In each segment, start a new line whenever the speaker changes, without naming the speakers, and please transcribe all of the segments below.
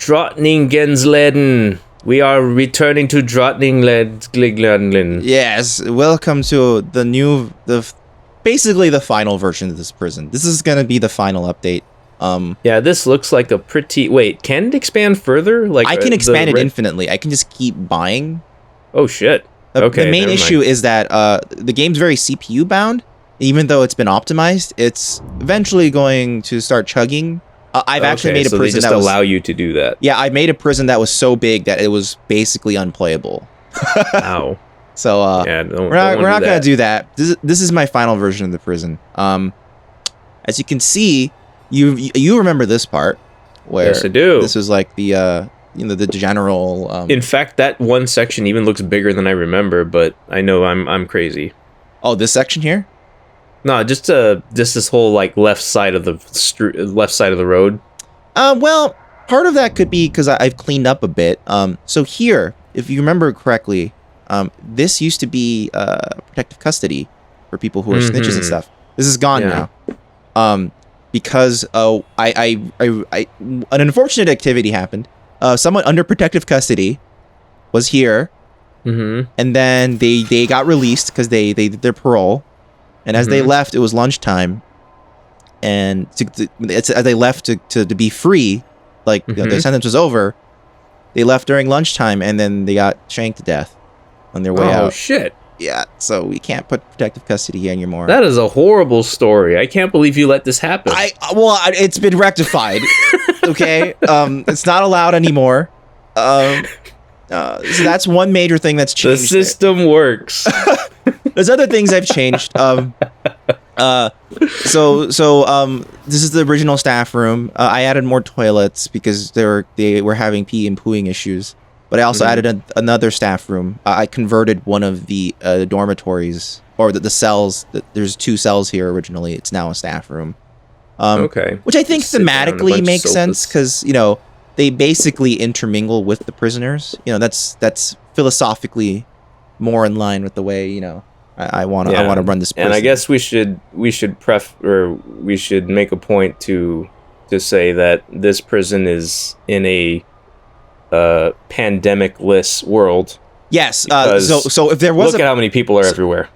Drottningensleden. We are returning to Drottningensleden.
Yes, welcome to basically the final version of this prison. This is gonna be the final update.
Yeah, this looks like a pretty... Wait, can it expand further? Like
I can expand it infinitely. I can just keep buying.
Oh, shit.
Okay, the main issue is that the game's very CPU bound. Even though it's been optimized, it's eventually going to start chugging. I've actually made a prison that
allow you to do that.
Yeah, I made a prison that was so big that it was basically unplayable.
Ow.
So
yeah,
we're not gonna do that. This is my final version of the prison. As you can see, you remember this part where
yes, I do.
This was like the the general.
In fact, that one section even looks bigger than I remember, but I know I'm crazy.
Oh, this section here?
No, just this whole like left side of the road.
Well, part of that could be because I've cleaned up a bit. So here, if you remember correctly, this used to be protective custody for people who are snitches and stuff. This is gone now. Because an unfortunate activity happened. Someone under protective custody was here, and then they got released because they did their parole. And as they left, it was lunchtime, and as they left to be free, like their sentence was over, they left during lunchtime, and then they got shanked to death on their way out.
Oh shit!
Yeah, so we can't put protective custody here anymore.
That is a horrible story. I can't believe you let this happen.
It's been rectified. Okay, it's not allowed anymore. So that's one major thing that's changed.
The system works.
There's other things I've changed. So this is the original staff room. I added more toilets because they were having pee and pooing issues. But I also added another staff room. I converted one of the dormitories or the cells. There's 2 cells here originally. It's now a staff room.
Okay.
Which I think thematically makes sense because they basically intermingle with the prisoners. That's philosophically more in line with the way I want to run this prison.
And I guess we should make a point to say that this prison is in a pandemic-less world.
Yes. So if there was
look at how many people are everywhere.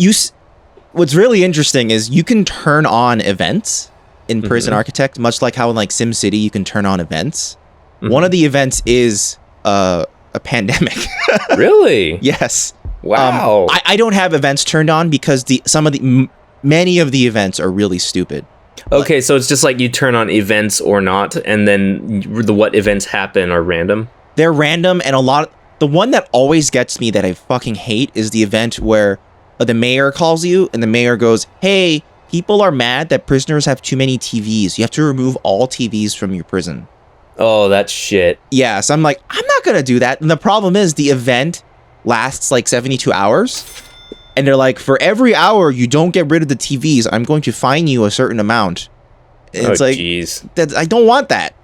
What's really interesting is you can turn on events in Prison Architect, much like how in like SimCity you can turn on events. One of the events is a pandemic.
Really?
Yes.
Wow.
I don't have events turned on because many of the events are really stupid.
Okay, so it's just like you turn on events or not, and then what events happen are random?
They're random, and the one that always gets me that I fucking hate is the event where the mayor calls you, and the mayor goes, "Hey, people are mad that prisoners have too many TVs. You have to remove all TVs from your prison."
Oh, that's shit.
Yeah, so I'm like, I'm not gonna do that. And the problem is the event lasts like 72 hours. And they're like, for every hour you don't get rid of the TVs, I'm going to fine you a certain amount. And it's like, geez. I don't want that.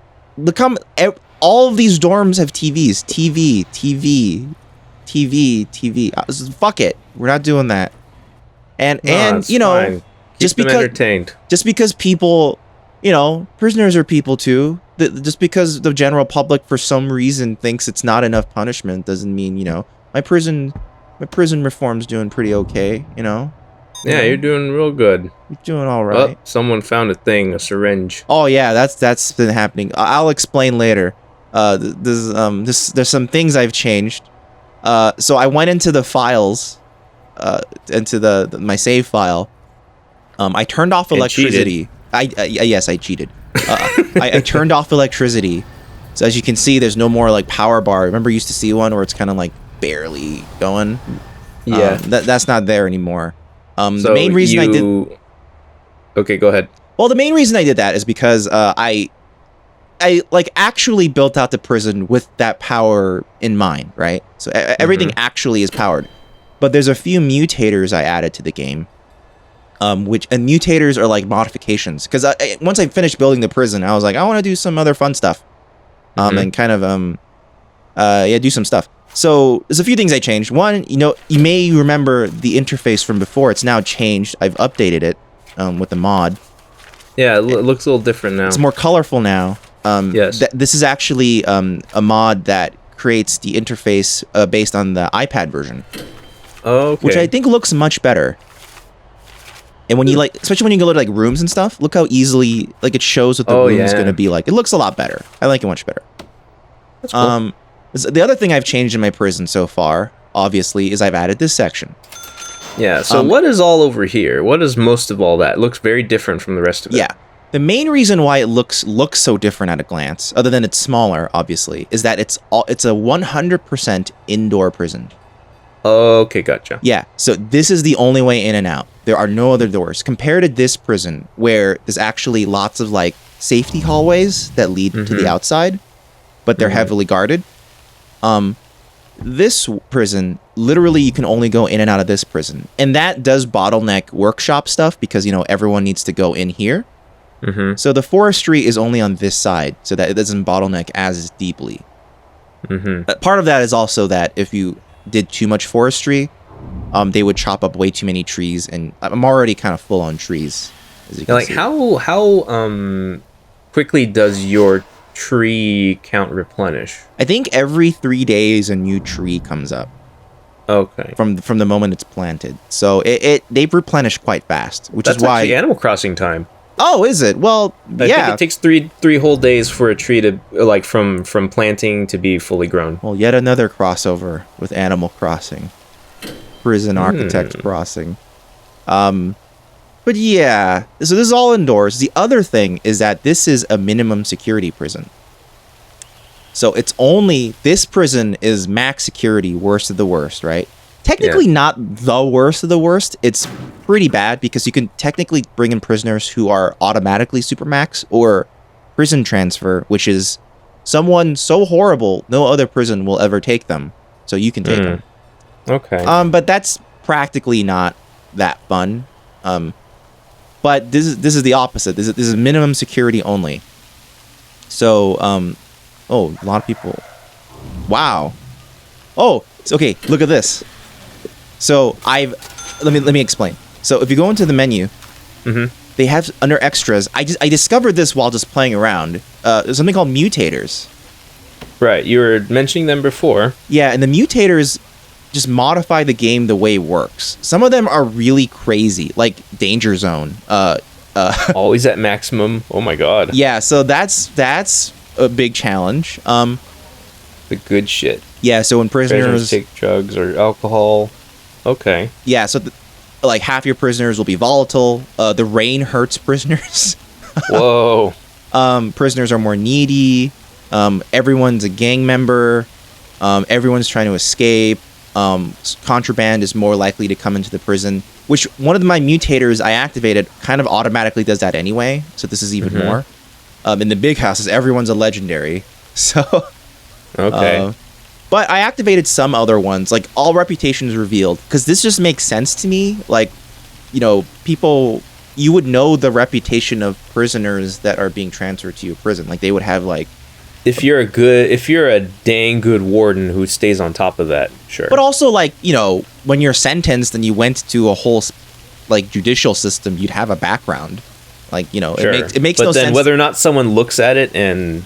All of these dorms have TVs. TV. Fuck it. We're not doing that. And
fine. Just
because people, prisoners are people too. Just because the general public for some reason thinks it's not enough punishment doesn't mean, my prison reform's doing pretty okay,
Yeah, you're doing real good.
You're doing all right.
Oh, someone found a syringe.
Oh yeah, that's been happening. I'll explain later. There's some things I've changed. So I went into the files, into my save file. I turned off electricity. Yes, I cheated. I turned off electricity. So as you can see, there's no more like power bar. Remember, you used to see one where it's kind of like barely going.
Yeah,
that's not there anymore. The main reason I did.
Okay, go ahead.
Well, the main reason I did that is because I like actually built out the prison with that power in mind, right? So everything actually is powered, but there's a few mutators I added to the game. And mutators are like modifications. Because once I finished building the prison, I was like, I want to do some other fun stuff, and kind of do some stuff. So there's a few things I changed. One, you may remember the interface from before. It's now changed. I've updated it with the mod.
Yeah, it looks a little different now.
It's more colorful now.
Yes.
This is actually a mod that creates the interface based on the iPad version,
Okay.
which I think looks much better. And when you especially when you go to like rooms and stuff, look how easily like it shows what the room is going to be like. It looks a lot better. I like it much better.
That's cool.
The other thing I've changed in my prison so far, obviously, is I've added this section.
Yeah. So what is all over here? What is most of all that? It looks very different from the rest of it.
Yeah. The main reason why it looks so different at a glance, other than it's smaller, obviously, is that it's a 100% indoor prison.
Okay, gotcha.
Yeah, so this is the only way in and out. There are no other doors. Compared to this prison, where there's actually lots of like safety hallways that lead to the outside, but they're heavily guarded. This prison, literally, you can only go in and out of this prison, and that does bottleneck workshop stuff because everyone needs to go in here. So the forestry is only on this side, so that it doesn't bottleneck as deeply. Part of that is also that if you did too much forestry, they would chop up way too many trees, and I'm already kind of full on trees. As you can see.
How quickly does your tree count replenish?
I think every 3 days a new tree comes up.
Okay.
From the moment it's planted, so they've replenished quite fast, which
That's
is why
actually Animal Crossing time.
Oh, is it? Well,
I think it takes three whole days for a tree to like from planting to be fully grown.
Well, yet another crossover with Animal Crossing, Prison Architect Crossing. But yeah, so this is all indoors. The other thing is that this is a minimum security prison. So this prison is max security, worst of the worst, right? Technically not the worst of the worst. It's pretty bad because you can technically bring in prisoners who are automatically supermax, or prison transfer, which is someone so horrible no other prison will ever take them. So you can take them.
Okay.
But that's practically not that fun. But this is the opposite. This is minimum security only. So a lot of people. Wow. Oh, okay. Look at this. So let me explain. So if you go into the menu, they have under extras. I discovered this while just playing around. There's something called mutators.
Right, you were mentioning them before.
Yeah, and the mutators just modify the game the way it works. Some of them are really crazy, like Danger Zone.
Always at maximum. Oh my god.
Yeah, so that's a big challenge.
The good shit.
Yeah, so when prisoners
take drugs or alcohol. Okay.
Yeah, so like half your prisoners will be volatile. The rain hurts prisoners.
Whoa.
Prisoners are more needy. Everyone's a gang member. Everyone's trying to escape. Contraband is more likely to come into the prison, which one of my mutators I activated kind of automatically does that anyway. So this is even more. In the big houses, everyone's a legendary. So.
Okay.
But I activated some other ones, like all reputations revealed, because this just makes sense to me. Like, people, you would know the reputation of prisoners that are being transferred to your prison. Like, they would have, like...
If you're a dang good warden who stays on top of that, sure.
But also, like, when you're sentenced and you went to a whole, like, judicial system, you'd have a background. Like, sure. it makes no sense.
But then whether or not someone looks at it and...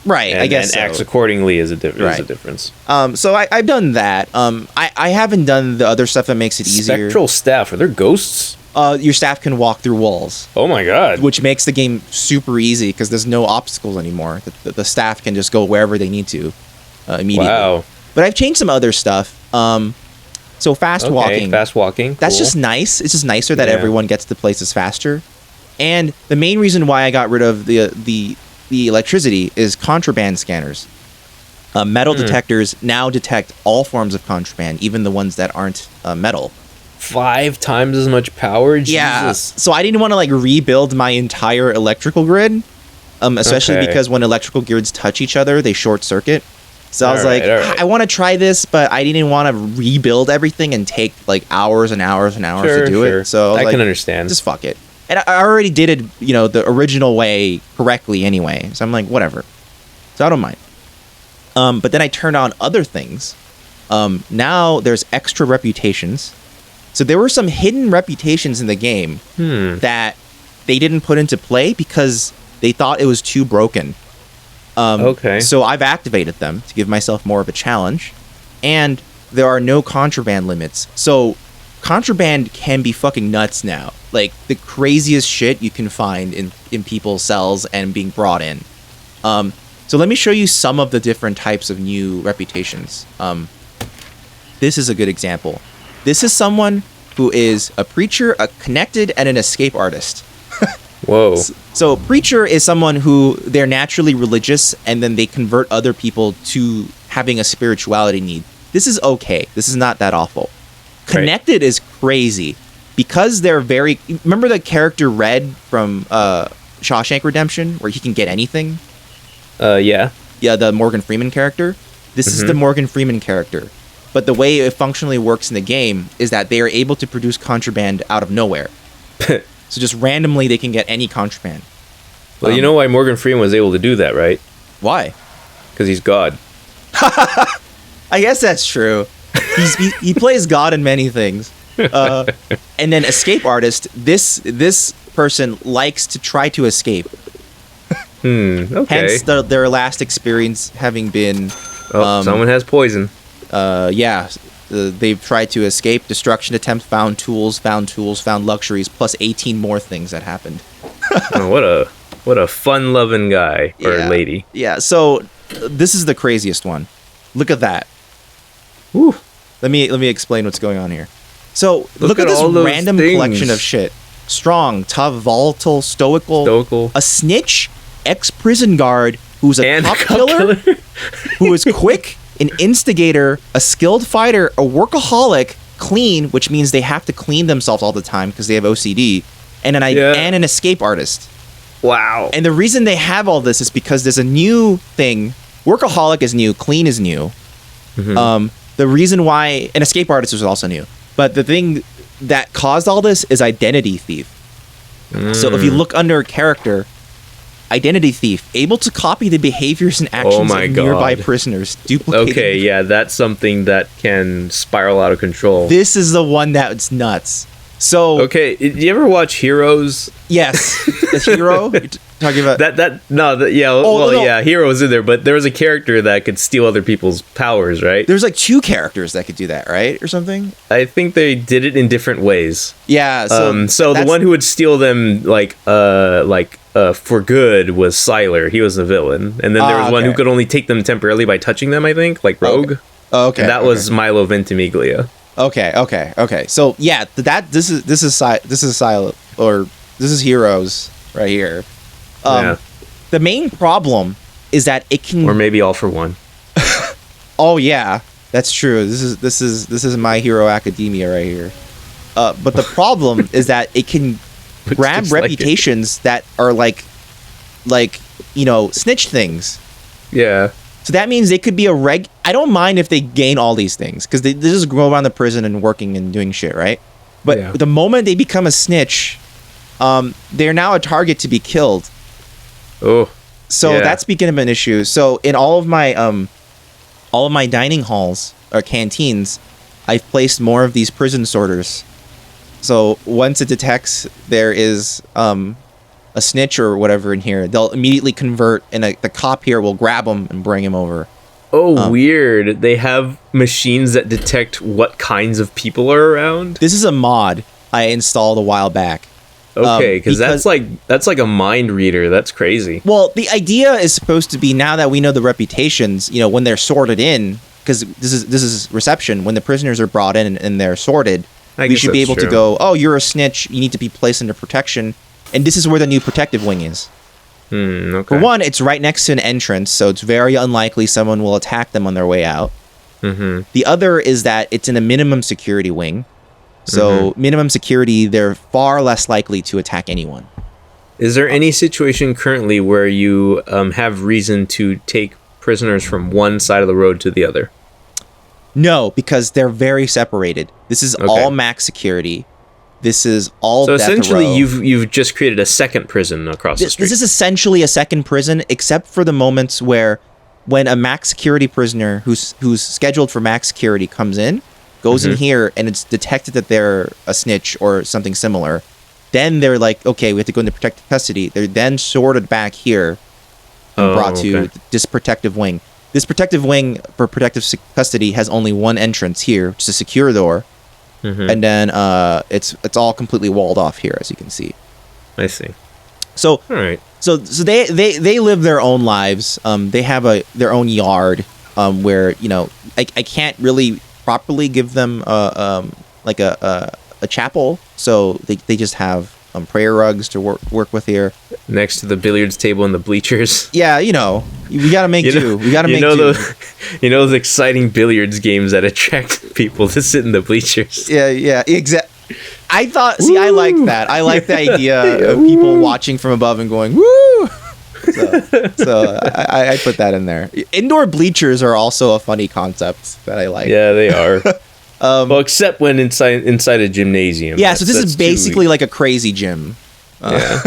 Right, I guess
and acts accordingly is a
Right.
difference.
So I've done that. I haven't done the other stuff that makes it easier.
Spectral staff, are there ghosts?
Your staff can walk through walls.
Oh my god.
Which makes the game super easy because there's no obstacles anymore. The staff can just go wherever they need to immediately.
Wow.
But I've changed some other stuff. So fast walking.
Fast walking.
That's
cool.
just nice. It's just nicer that everyone gets to places faster. And the main reason why I got rid of the electricity is contraband scanners. Metal detectors now detect all forms of contraband, even the ones that aren't metal.
5 times as much power? Jesus.
Yeah. So I didn't want to like rebuild my entire electrical grid, especially because when electrical grids touch each other, they short circuit. So I was like, I want to try this, but I didn't want to rebuild everything and take like hours and hours and hours to do it. So
I can understand.
Just fuck it. And I already did it, the original way correctly anyway. So I'm like, whatever. So I don't mind. But then I turned on other things. Now there's extra reputations. So there were some hidden reputations in the game that they didn't put into play because they thought it was too broken.
Okay.
So I've activated them to give myself more of a challenge, and there are no contraband limits. So contraband can be fucking nuts now. Like the craziest shit you can find in people's cells and being brought in. So let me show you some of the different types of new reputations. This is a good example. This is someone who is a preacher, a connected, and an escape artist.
Whoa.
So preacher is someone who they're naturally religious and then they convert other people to having a spirituality need. This is okay. This is not that awful. Connected is crazy because they're very... Remember the character Red from Shawshank Redemption where he can get anything?
Yeah.
Yeah, the Morgan Freeman character. This is the Morgan Freeman character. But the way it functionally works in the game is that they are able to produce contraband out of nowhere. So just randomly, they can get any contraband.
Well, you know why Morgan Freeman was able to do that, right?
Why?
Because he's God.
I guess that's true. He plays God in many things. And then escape artist. This person likes to try to escape.
Okay.
Hence their last experience having been.
Someone has poison.
Yeah. They've tried to escape, destruction attempt, found tools, found luxuries, plus 18 more things that happened.
Oh, what a fun-loving guy or lady.
Yeah, so this is the craziest one. Look at that.
Woo.
Let me explain what's going on here. So look at this random collection of shit. Strong, tough, volatile, stoical. A snitch, ex-prison guard who's a cop killer, who is quick, an instigator, a skilled fighter, a workaholic, clean, which means they have to clean themselves all the time because they have OCD, and an escape artist.
Wow.
And the reason they have all this is because there's a new thing. Workaholic is new, clean is new. The reason why an escape artist was also new. But the thing that caused all this is identity thief. So if you look under character, identity thief, able to copy the behaviors and actions of nearby prisoners, duplicating.
Okay, yeah, that's something that can spiral out of control.
This is the one that's nuts. So
okay, did you ever watch Heroes?
Yes, the Hero. You're talking about
yeah, Hero was in there, but there was a character that could steal other people's powers, right?
There's like 2 characters that could do that, right, or something.
I think they did it in different ways.
Yeah.
So the one who would steal them for good was Sylar. He was the villain, and then there was one who could only take them temporarily by touching them. I think, like Rogue.
Okay.
And that was Milo Ventimiglia.
Okay. So yeah, this is Heroes right here. The main problem is that it can,
or maybe All for One.
Oh yeah, that's true. This is My Hero Academia right here. But the problem is that it can grab reputations that are like snitch things.
Yeah.
So that means they could be I don't mind if they gain all these things because they just go around the prison and working and doing shit, right? But the moment they become a snitch, they're now a target to be killed.
Oh.
So that's becoming an issue. So in all of my dining halls or canteens, I've placed more of these prison sorters. So once it detects there is a snitch or whatever in here, they'll immediately convert, and the cop here will grab him and bring him over.
Oh, weird. They have machines that detect what kinds of people are around?
This is a mod I installed a while back.
Okay, because that's like a mind reader. That's crazy.
Well, the idea is supposed to be, now that we know the reputations, when they're sorted in, because this is reception, when the prisoners are brought in and they're sorted, we should be able to go, oh, you're a snitch, you need to be placed under protection. And this is where the new protective wing is.
Okay.
For one, it's right next to an entrance, so it's very unlikely someone will attack them on their way out. The other is that it's in a minimum security wing. So minimum security, they're far less likely to attack anyone.
Is there any situation currently where you have reason to take prisoners from one side of the road to the other?
No, because they're very separated. This is all max security. This is all death
essentially
row.
you've just created a second prison across the street.
This is essentially a second prison, except for the moments when a max security prisoner who's scheduled for max security comes in, goes in here, and it's detected that they're a snitch or something similar. Then they're like, okay, we have to go into protective custody. They're then sorted back here, and brought to this protective wing. This protective wing for protective custody has only one entrance here, which is a secure door, and then it's all completely walled off here, as you can see.
I see.
So,
all right.
So they live their own lives. They have their own yard, where I can't really properly give them like a chapel, so they just have prayer rugs to work with here
next to the billiards table and the bleachers.
Yeah, we gotta make do. We gotta make do.
Those exciting billiards games that attract people to sit in the bleachers.
Yeah, exactly. I like that. I like the idea of people watching from above and going woo. So I put that in there. Indoor bleachers are also a funny concept that I like.
Yeah, they are. Well, except when inside a gymnasium.
Yeah, so this is basically like a crazy gym.
Yeah.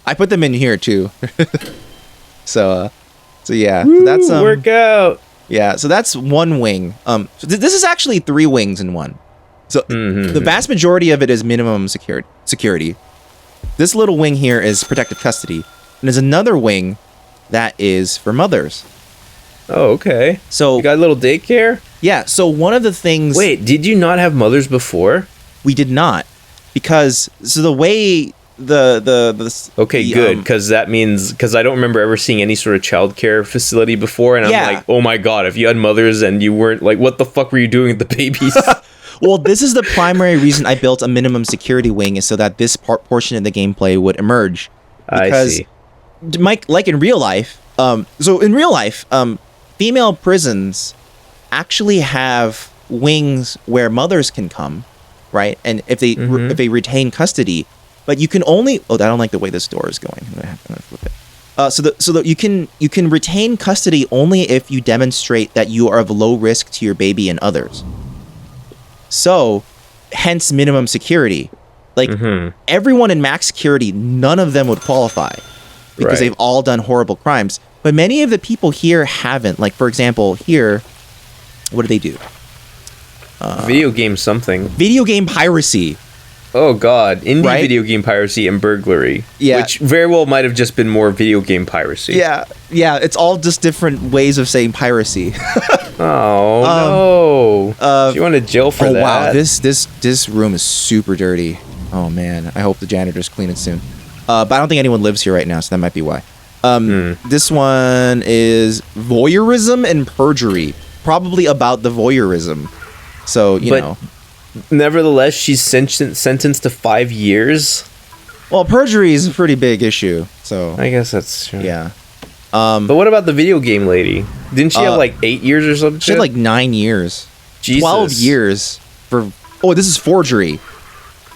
I put them in here too. So yeah.
Woo,
so that's
workout.
Yeah, so that's one wing. So this is actually 3 wings in one. So the vast majority of it is minimum security. This little wing here is protective custody. And there's another wing that is for mothers.
Oh, okay.
So
you got a little daycare?
Yeah, so one of the things...
Wait, did you not have mothers before?
We did not. Because, so the way
Okay, good, because that means... Because I don't remember ever seeing any sort of childcare facility before, and I'm like, oh my god, if you had mothers and you weren't... Like, what the fuck were you doing with the babies?
Well, this is the primary reason I built a minimum security wing, is so that this portion of the gameplay would emerge. Because, I see. Mike, like in real life... So in real life, female prisons actually have wings where mothers can come, right? And if they if they retain custody, but you can only... Oh, I don't like the way this door is going. I'm gonna flip it. So that you can retain custody only if you demonstrate that you are of low risk to your baby and others. So, hence minimum security. Like everyone in max security, none of them would qualify because they've all done horrible crimes. But many of the people here haven't. Like, for example, here, what do they do?
Video game something.
Video game piracy.
Oh, God. Indie video game piracy and burglary.
Yeah.
Which very well might have just been more video game piracy.
Yeah. It's all just different ways of saying piracy.
Oh, no. You went to jail for that.
Oh, wow. This room is super dirty. Oh, man. I hope the janitors clean it soon. But I don't think anyone lives here right now, so that might be why. This one is voyeurism and perjury. Probably about the voyeurism. So, you know.
Nevertheless, she's sentenced to 5 years.
Well, perjury is a pretty big issue, so...
I guess that's true.
Yeah.
But what about the video game lady? Didn't she have like 8 years or something?
She had like 9 years.
Jesus.
12 years for... Oh, this is forgery.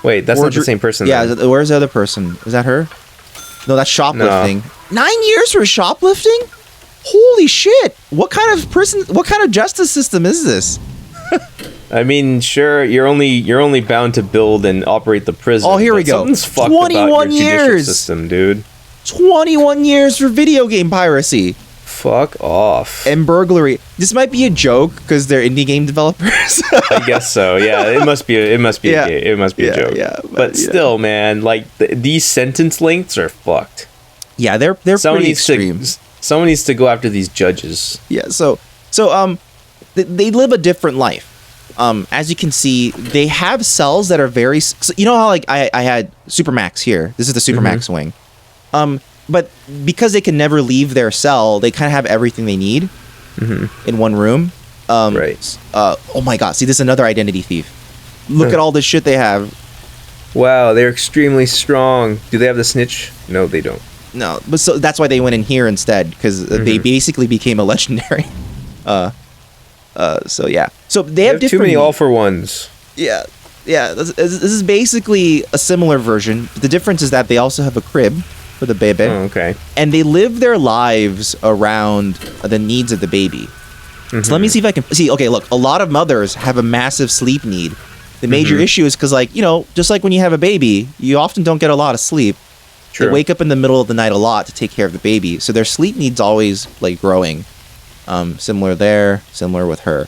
Wait, that's not the same person.
Yeah, where's the other person? Is that her? No, that's shoplifting. No. 9 years for shoplifting? Holy shit! What kind of justice system is this?
I mean, sure, you're only bound to build and operate the prison.
Oh, here we go.
Something's fucked about your judicial system, dude.
21 years for video game piracy.
Fuck off.
And burglary. This might be a joke because they're indie game developers.
I guess so. Yeah, it must be a joke.
Yeah,
but still, man, like these sentence lengths are fucked.
Yeah, they're pretty extreme.
Someone needs to go after these judges.
Yeah. So they live a different life. As you can see, they have cells that are very... So you know how like I had Supermax here? This is the Supermax wing. But because they can never leave their cell, they kind of have everything they need in one room.
Right.
Oh my god, see, this is another identity thief. Look at all this shit they have.
Wow, they're extremely strong. Do they have the snitch? No, they don't.
No, but so that's why they went in here instead, because they basically became a legendary. So yeah. So they have different...
too many all-for-ones.
Yeah. This is basically a similar version. The difference is that they also have a crib for the baby.
Oh, okay.
And they live their lives around the needs of the baby. So let me see if I can... See, okay, look. A lot of mothers have a massive sleep need. The major issue is because, like, you know, just like when you have a baby, you often don't get a lot of sleep.
True.
They wake up in the middle of the night a lot to take care of the baby. So their sleep needs always, like, growing. Similar there. Similar with her.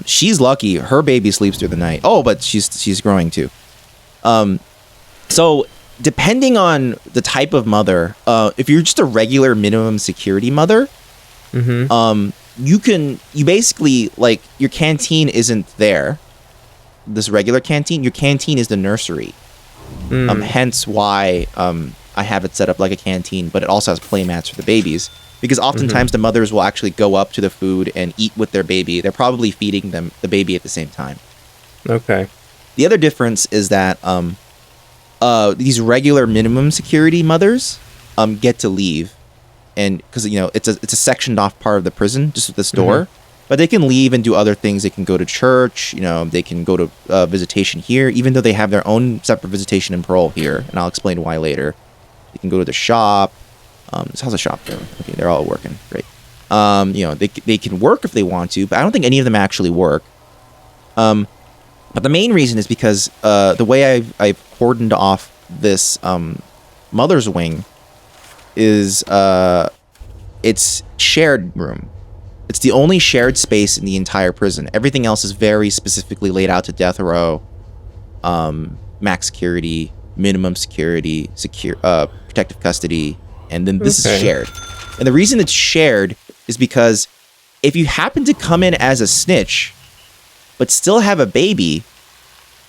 She's lucky. Her baby sleeps through the night. Oh, but she's growing too. So depending on the type of mother, if you're just a regular minimum security mother, you basically, like, your canteen isn't there. This regular canteen, your canteen is the nursery. Hence why I have it set up like a canteen, but it also has play mats for the babies. Because oftentimes the mothers will actually go up to the food and eat with their baby. They're probably feeding them the baby at the same time.
Okay.
The other difference is that these regular minimum security mothers get to leave, and because it's a sectioned off part of the prison, just with this door, but they can leave and do other things. They can go to church, they can go to visitation here, even though they have their own separate visitation and parole here, and I'll explain why later. They can go to the shop. How's the shop doing? Okay, they're all working. Great. They can work if they want to, but I don't think any of them actually work. But the main reason is because the way I've cordoned off this mother's wing is it's shared room. It's the only shared space in the entire prison. Everything else is very specifically laid out to death row, max security, minimum security, protective custody, and then this is shared. And the reason it's shared is because if you happen to come in as a snitch, but still have a baby,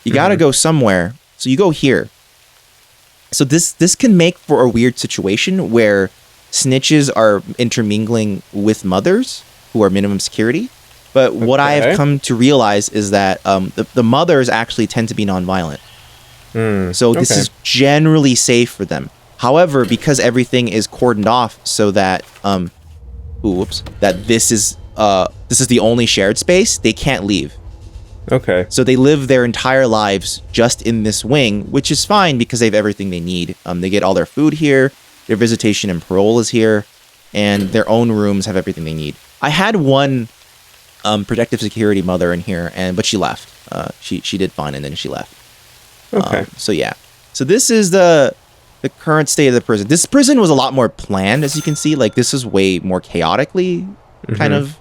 you gotta go somewhere. So you go here. So this can make for a weird situation where snitches are intermingling with mothers who are minimum security. But what I have come to realize is that the mothers actually tend to be nonviolent. So this is generally safe for them. However, because everything is cordoned off so that that this is the only shared space, they can't leave.
Okay.
So they live their entire lives just in this wing, which is fine because they have everything they need. They get all their food here, their visitation and parole is here, and their own rooms have everything they need. I had one protective security mother in here, but she left. She did fine, and then she left.
Okay.
So yeah. So this is the current state of the prison. This prison was a lot more planned, as you can see. Like, this is way more chaotically kind of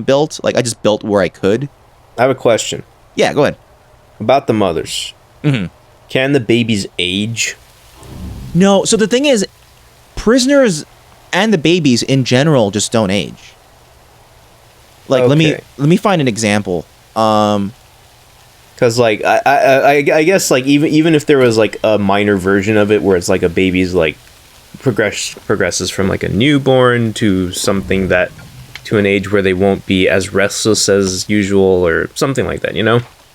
built. Like, I just built where I could.
I have a question.
Yeah, go ahead.
About the mothers. Can the babies age?
No. So the thing is, prisoners and the babies in general just don't age. Like, let me find an example.
Because, like, I guess, like, even if there was, like, a minor version of it where it's, like, a baby's, like, progresses from, like, a newborn to something that, to an age where they won't be as restless as usual or something like that,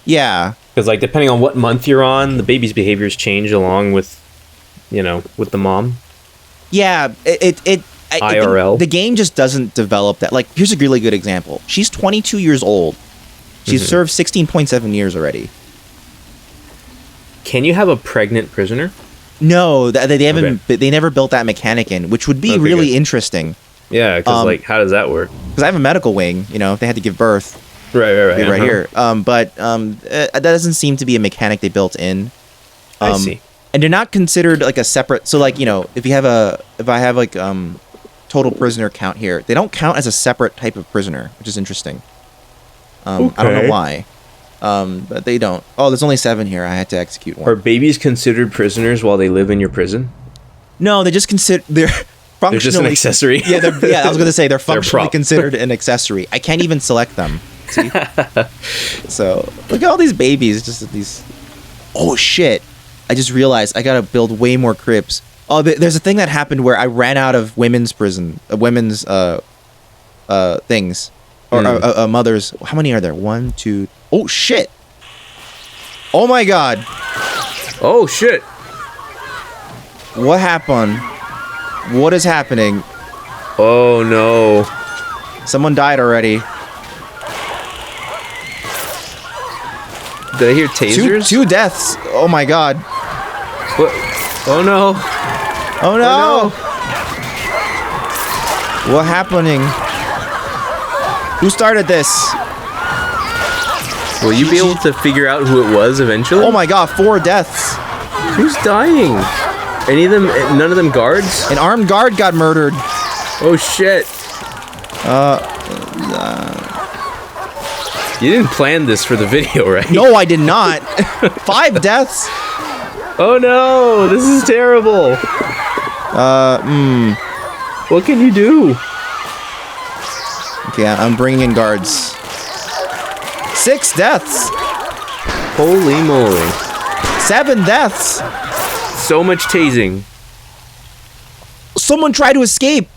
Yeah. Because, like, depending on what month you're on, the baby's behaviors change along with, with the mom. Yeah, IRL. The game just doesn't develop that. Like, here's a really good example. She's 22 years old. She's served 16.7 years already. Can you have a pregnant prisoner? No, they haven't. They never built that mechanic in, which would be really interesting. Yeah, because like, how does that work? Because I have a medical wing. If they had to give birth, right here. But that doesn't seem to be a mechanic they built in. I see. And they're not considered like a separate. So like, if I have like total prisoner count here, they don't count as a separate type of prisoner, which is interesting. I don't know why, but they don't. Oh, there's only 7 here. I had to execute one. Are babies considered prisoners while they live in your prison? No, they just they're functionally. They're just an accessory. I was gonna say they're functionally considered an accessory. I can't even select them. See? So look at all these babies. Just these. Oh shit! I just realized I gotta build way more cribs. Oh, there's a thing that happened where I ran out of women's prison, women's things. Or mothers. How many are there? 1, 2. Oh shit! Oh my god! Oh shit! What happened? What is happening? Oh no! Someone died already. Did I hear tasers? Two deaths. Oh my god! What? Oh no! Oh no! What happening? Who started this? Will you be able to figure out who it was eventually? Oh my god, 4 deaths. Who's dying? Any of them? None of them guards? An armed guard got murdered. Oh shit. You didn't plan this for the video, right? No, I did not. 5 deaths.
Oh no, this is terrible. What can you do?
Okay, I'm bringing in guards. 6 deaths.
Holy moly.
7 deaths.
So much tasing.
Someone tried to escape.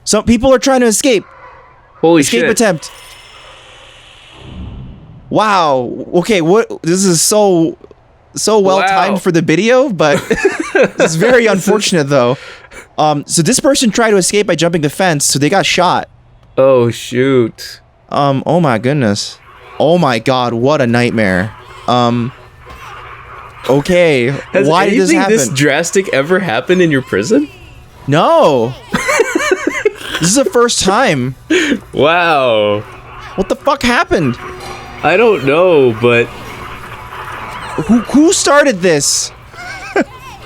Some people are trying to escape.
Holy
escape
shit.
attempt. Wow. Okay, what? This is so well timed for the video, but it's very unfortunate though. So this person tried to escape by jumping the fence, so they got shot.
Oh shoot.
Oh my goodness. Oh my god, what a nightmare. Okay.
Has
why did this happen?
This drastic ever happened in your prison?
No. This is the first time.
Wow.
What the fuck happened?
I don't know, but
who started this?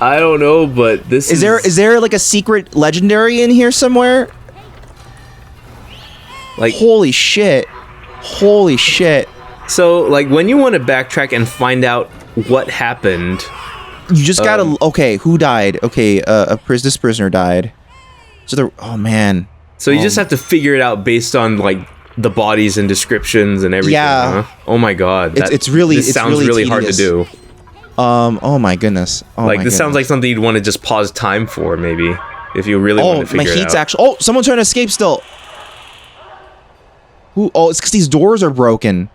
I don't know, but this
is there like a secret legendary in here somewhere?
Like
holy shit. Holy shit.
So like when you want to backtrack and find out what happened,
you just gotta okay, who died? Okay, this prisoner died. So oh man.
So you just have to figure it out based on like the bodies and descriptions and everything.
Yeah.
Huh? Oh my god.
It sounds
really hard to do.
Oh my goodness. Oh
like
my
this
goodness.
sounds like something you'd want to just pause time for, maybe, if you really want to figure it out.
My heat's actually. Oh, someone's trying to escape still. Who? Oh, it's because these doors are broken.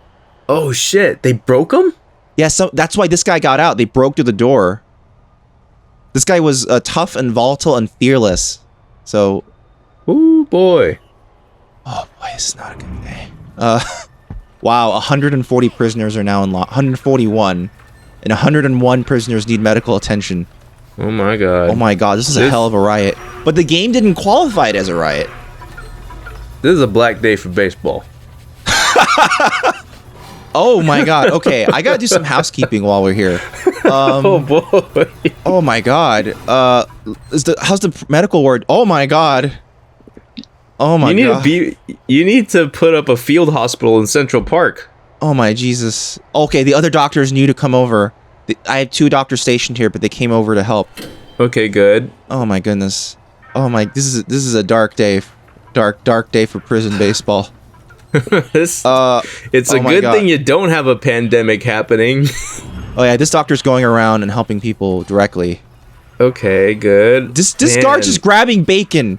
Oh shit! They broke them?
Yeah, so that's why this guy got out. They broke through the door. This guy was tough and volatile and fearless. So.
Ooh boy.
Oh boy, this is not a good day. Wow, 140 prisoners are now in 141, and 101 prisoners need medical attention.
Oh my god.
Oh my god, this is a hell of a riot. But the game didn't qualify it as a riot.
This is a black day for baseball.
Oh my god. Okay, I gotta do some housekeeping while we're here.
Oh boy.
Oh my god. How's the medical ward? Oh my god. Oh my god.
You need to put up a field hospital in Central Park.
Oh my Jesus. Okay, the other doctors knew to come over. I had 2 doctors stationed here, but they came over to help.
Okay, good.
Oh my goodness. Oh my, this is a dark day. Dark day for prison baseball.
It's a good thing you don't have a pandemic happening.
Oh yeah, this doctor's going around and helping people directly.
Okay, good.
This guard's just grabbing bacon.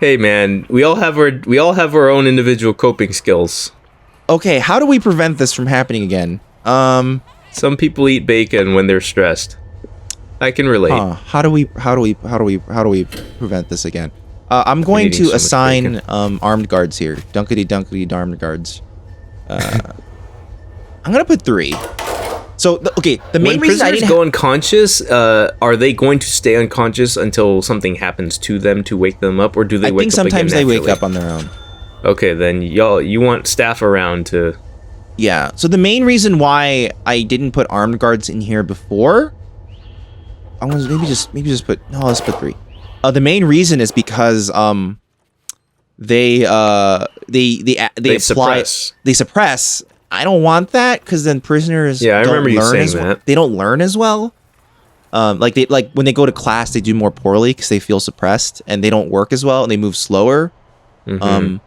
Hey man, we all have our own individual coping skills.
Okay, how do we prevent this from happening again?
Some people eat bacon when they're stressed. I can relate.
How do we prevent this again? I'm going to assign armed guards here. Dunkety armed guards. I'm gonna put 3. So the main reason I didn't
go unconscious, are they going to stay unconscious until something happens to them to wake them up, or do they? I think
sometimes they wake up on their own.
Okay, then you want staff around to.
Yeah. So the main reason why I didn't put armed guards in here before, I was maybe just put let's put 3. The main reason is because they suppress. I don't want that because then prisoners
I remember you saying that.
They don't learn as well. Like when they go to class, they do more poorly because they feel suppressed and they don't work as well and they move slower. Mm-hmm.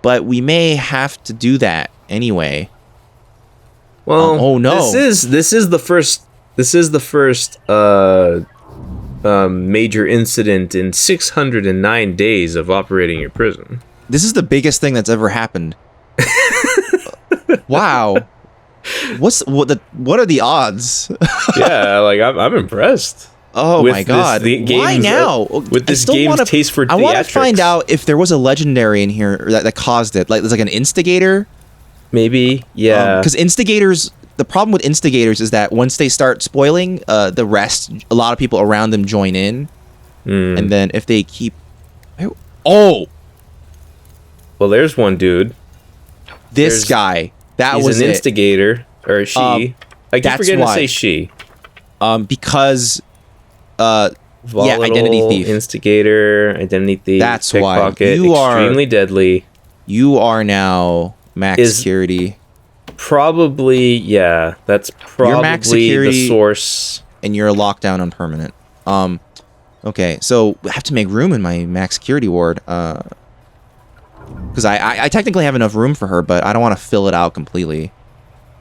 But we may have to do that anyway.
Well,
oh no!
This is the first major incident in 609 days of operating your prison.
This is the biggest thing that's ever happened. Wow. What are the odds?
Yeah, like I'm impressed.
Oh my god! Why now?
With this game's taste for theatrics.
I want to find out if there was a legendary in here that caused it. Like there's like an instigator.
Maybe, yeah.
Because instigators. The problem with instigators is that once they start spoiling, the rest, a lot of people around them join in, and then if they keep, well,
there's one dude.
This guy.
He's an instigator, or she. I keep forgetting to say she.
Because,
volatile,
identity thief,
instigator, identity thief.
That's
pickpocket,
why you
extremely deadly.
You are now max security.
probably, yeah, that's probably the source.
And you're locked down on permanent. Okay, so I have to make room in my max security ward. Because I technically have enough room for her, but I don't want to fill it out completely.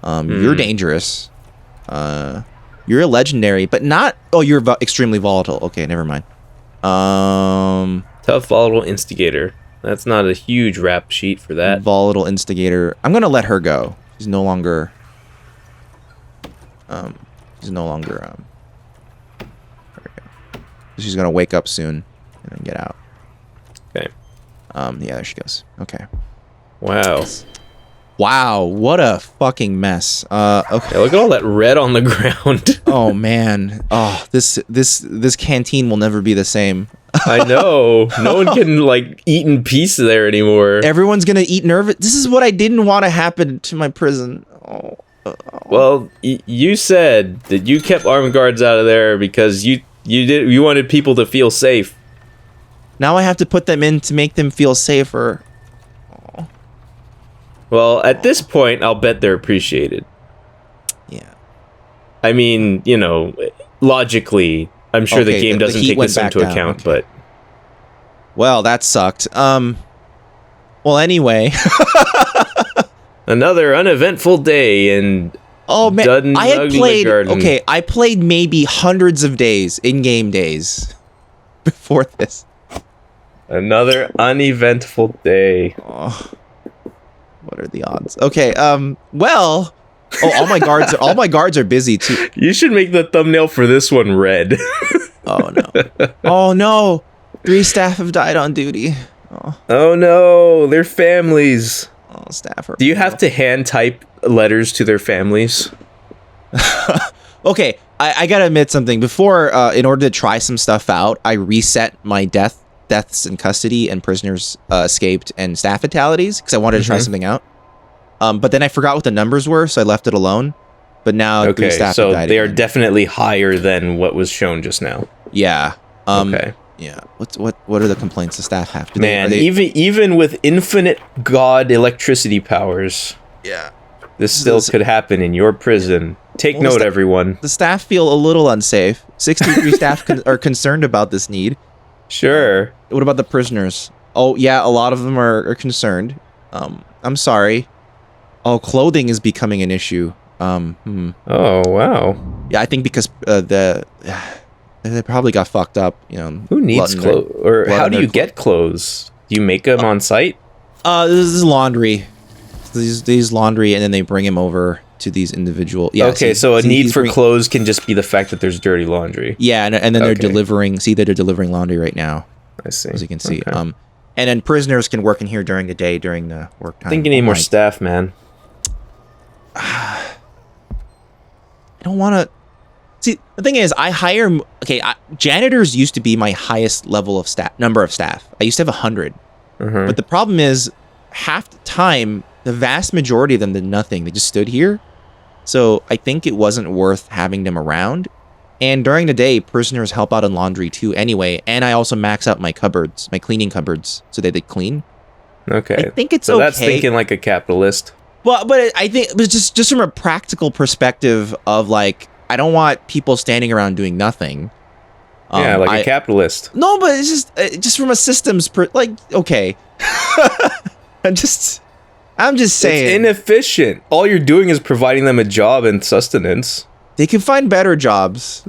You're dangerous. You're a legendary, but not... Oh, you're extremely volatile. Okay, never mind.
Tough volatile instigator. That's not a huge rap sheet for that.
Volatile instigator. I'm gonna let her go. She's no longer... She's no longer... There we go. She's gonna wake up soon and then get out.
Okay.
Yeah, there she goes. Okay.
Wow.
Wow, what a fucking mess. Okay.
Yeah, look at all that red on the ground.
Oh man. Oh, this canteen will never be the same.
I know. No one can like eat in peace there anymore.
Everyone's gonna eat nervous. This is what I didn't want to happen to my prison. Oh.
Well, you said that you kept armed guards out of there because you wanted people to feel safe.
Now I have to put them in to make them feel safer. Oh.
Well, at this point, I'll bet they're appreciated.
Yeah.
I mean, you know, logically, I'm sure the game doesn't take this into account, but...
Well, that sucked. Well, anyway...
Another uneventful day in
I had played... Okay, I played maybe hundreds of days, in-game days, before this.
Another uneventful day.
Oh, what are the odds? Okay, well... Oh, all my guards are busy, too.
You should make the thumbnail for this one red.
Oh, no. Oh, no. 3 staff have died on duty.
Oh no, their families.
Oh, staff are...
Do you have to hand type letters to their families?
Okay, I gotta admit something. Before, in order to try some stuff out, I reset my deaths in custody and prisoners escaped and staff fatalities because I wanted to try something out. But then I forgot what the numbers were, so I left it alone. But now 3 staff
so
have died
they are
again.
definitely higher than what was shown just now.
Yeah.
Okay.
Yeah. What are the complaints the staff have?
Man, even with infinite god electricity powers,
yeah,
this still could happen in your prison. Take note, everyone.
The staff feel a little unsafe. 63 staff are concerned about this need.
Sure.
What about the prisoners? Oh, yeah, a lot of them are concerned. I'm sorry. Oh, clothing is becoming an issue.
Oh, wow.
Yeah, I think because they probably got fucked up, you know.
Who needs clothes? Or how do you get clothes? Do you make them on site?
This is laundry. These laundry, and then they bring him over to these individual... Yeah,
okay, so a need for clothes can just be the fact that there's dirty laundry.
Yeah, and then they're delivering... See, they're delivering laundry right now.
I see.
As you can see. Okay. And then prisoners can work in here during the day, during the work time.
I think you need more staff, man.
I don't want to... See, the thing is, I hire... Okay, janitors used to be my highest level of number of staff. I used to have 100. But the problem is, half the time, the vast majority of them did nothing. They just stood here. So I think it wasn't worth having them around. And during the day, prisoners help out in laundry too anyway. And I also max out my cupboards, my cleaning cupboards, so that they clean.
Okay.
I think it's
so that's thinking like a capitalist.
Well, but I think it was just from a practical perspective of like, I don't want people standing around doing nothing.
Yeah, like a capitalist.
No, but it's just from a systems okay. I'm just saying.
It's inefficient. All you're doing is providing them a job and sustenance.
They can find better jobs.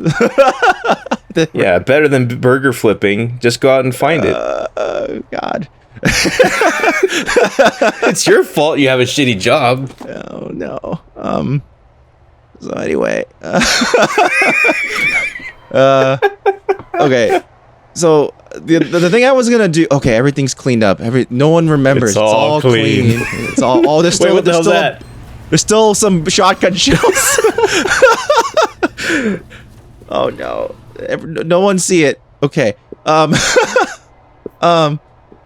Yeah, better than burger flipping. Just go out and find it.
Oh, God.
It's your fault you have a shitty job.
Oh, no. So anyway. Okay. So the thing I was gonna do. Okay, everything's cleaned up. No one remembers.
It's all clean.
It's all. Oh, there's still.
Wait, what the hell's that?
There's still some shotgun shells. Oh no! No one see it. Okay.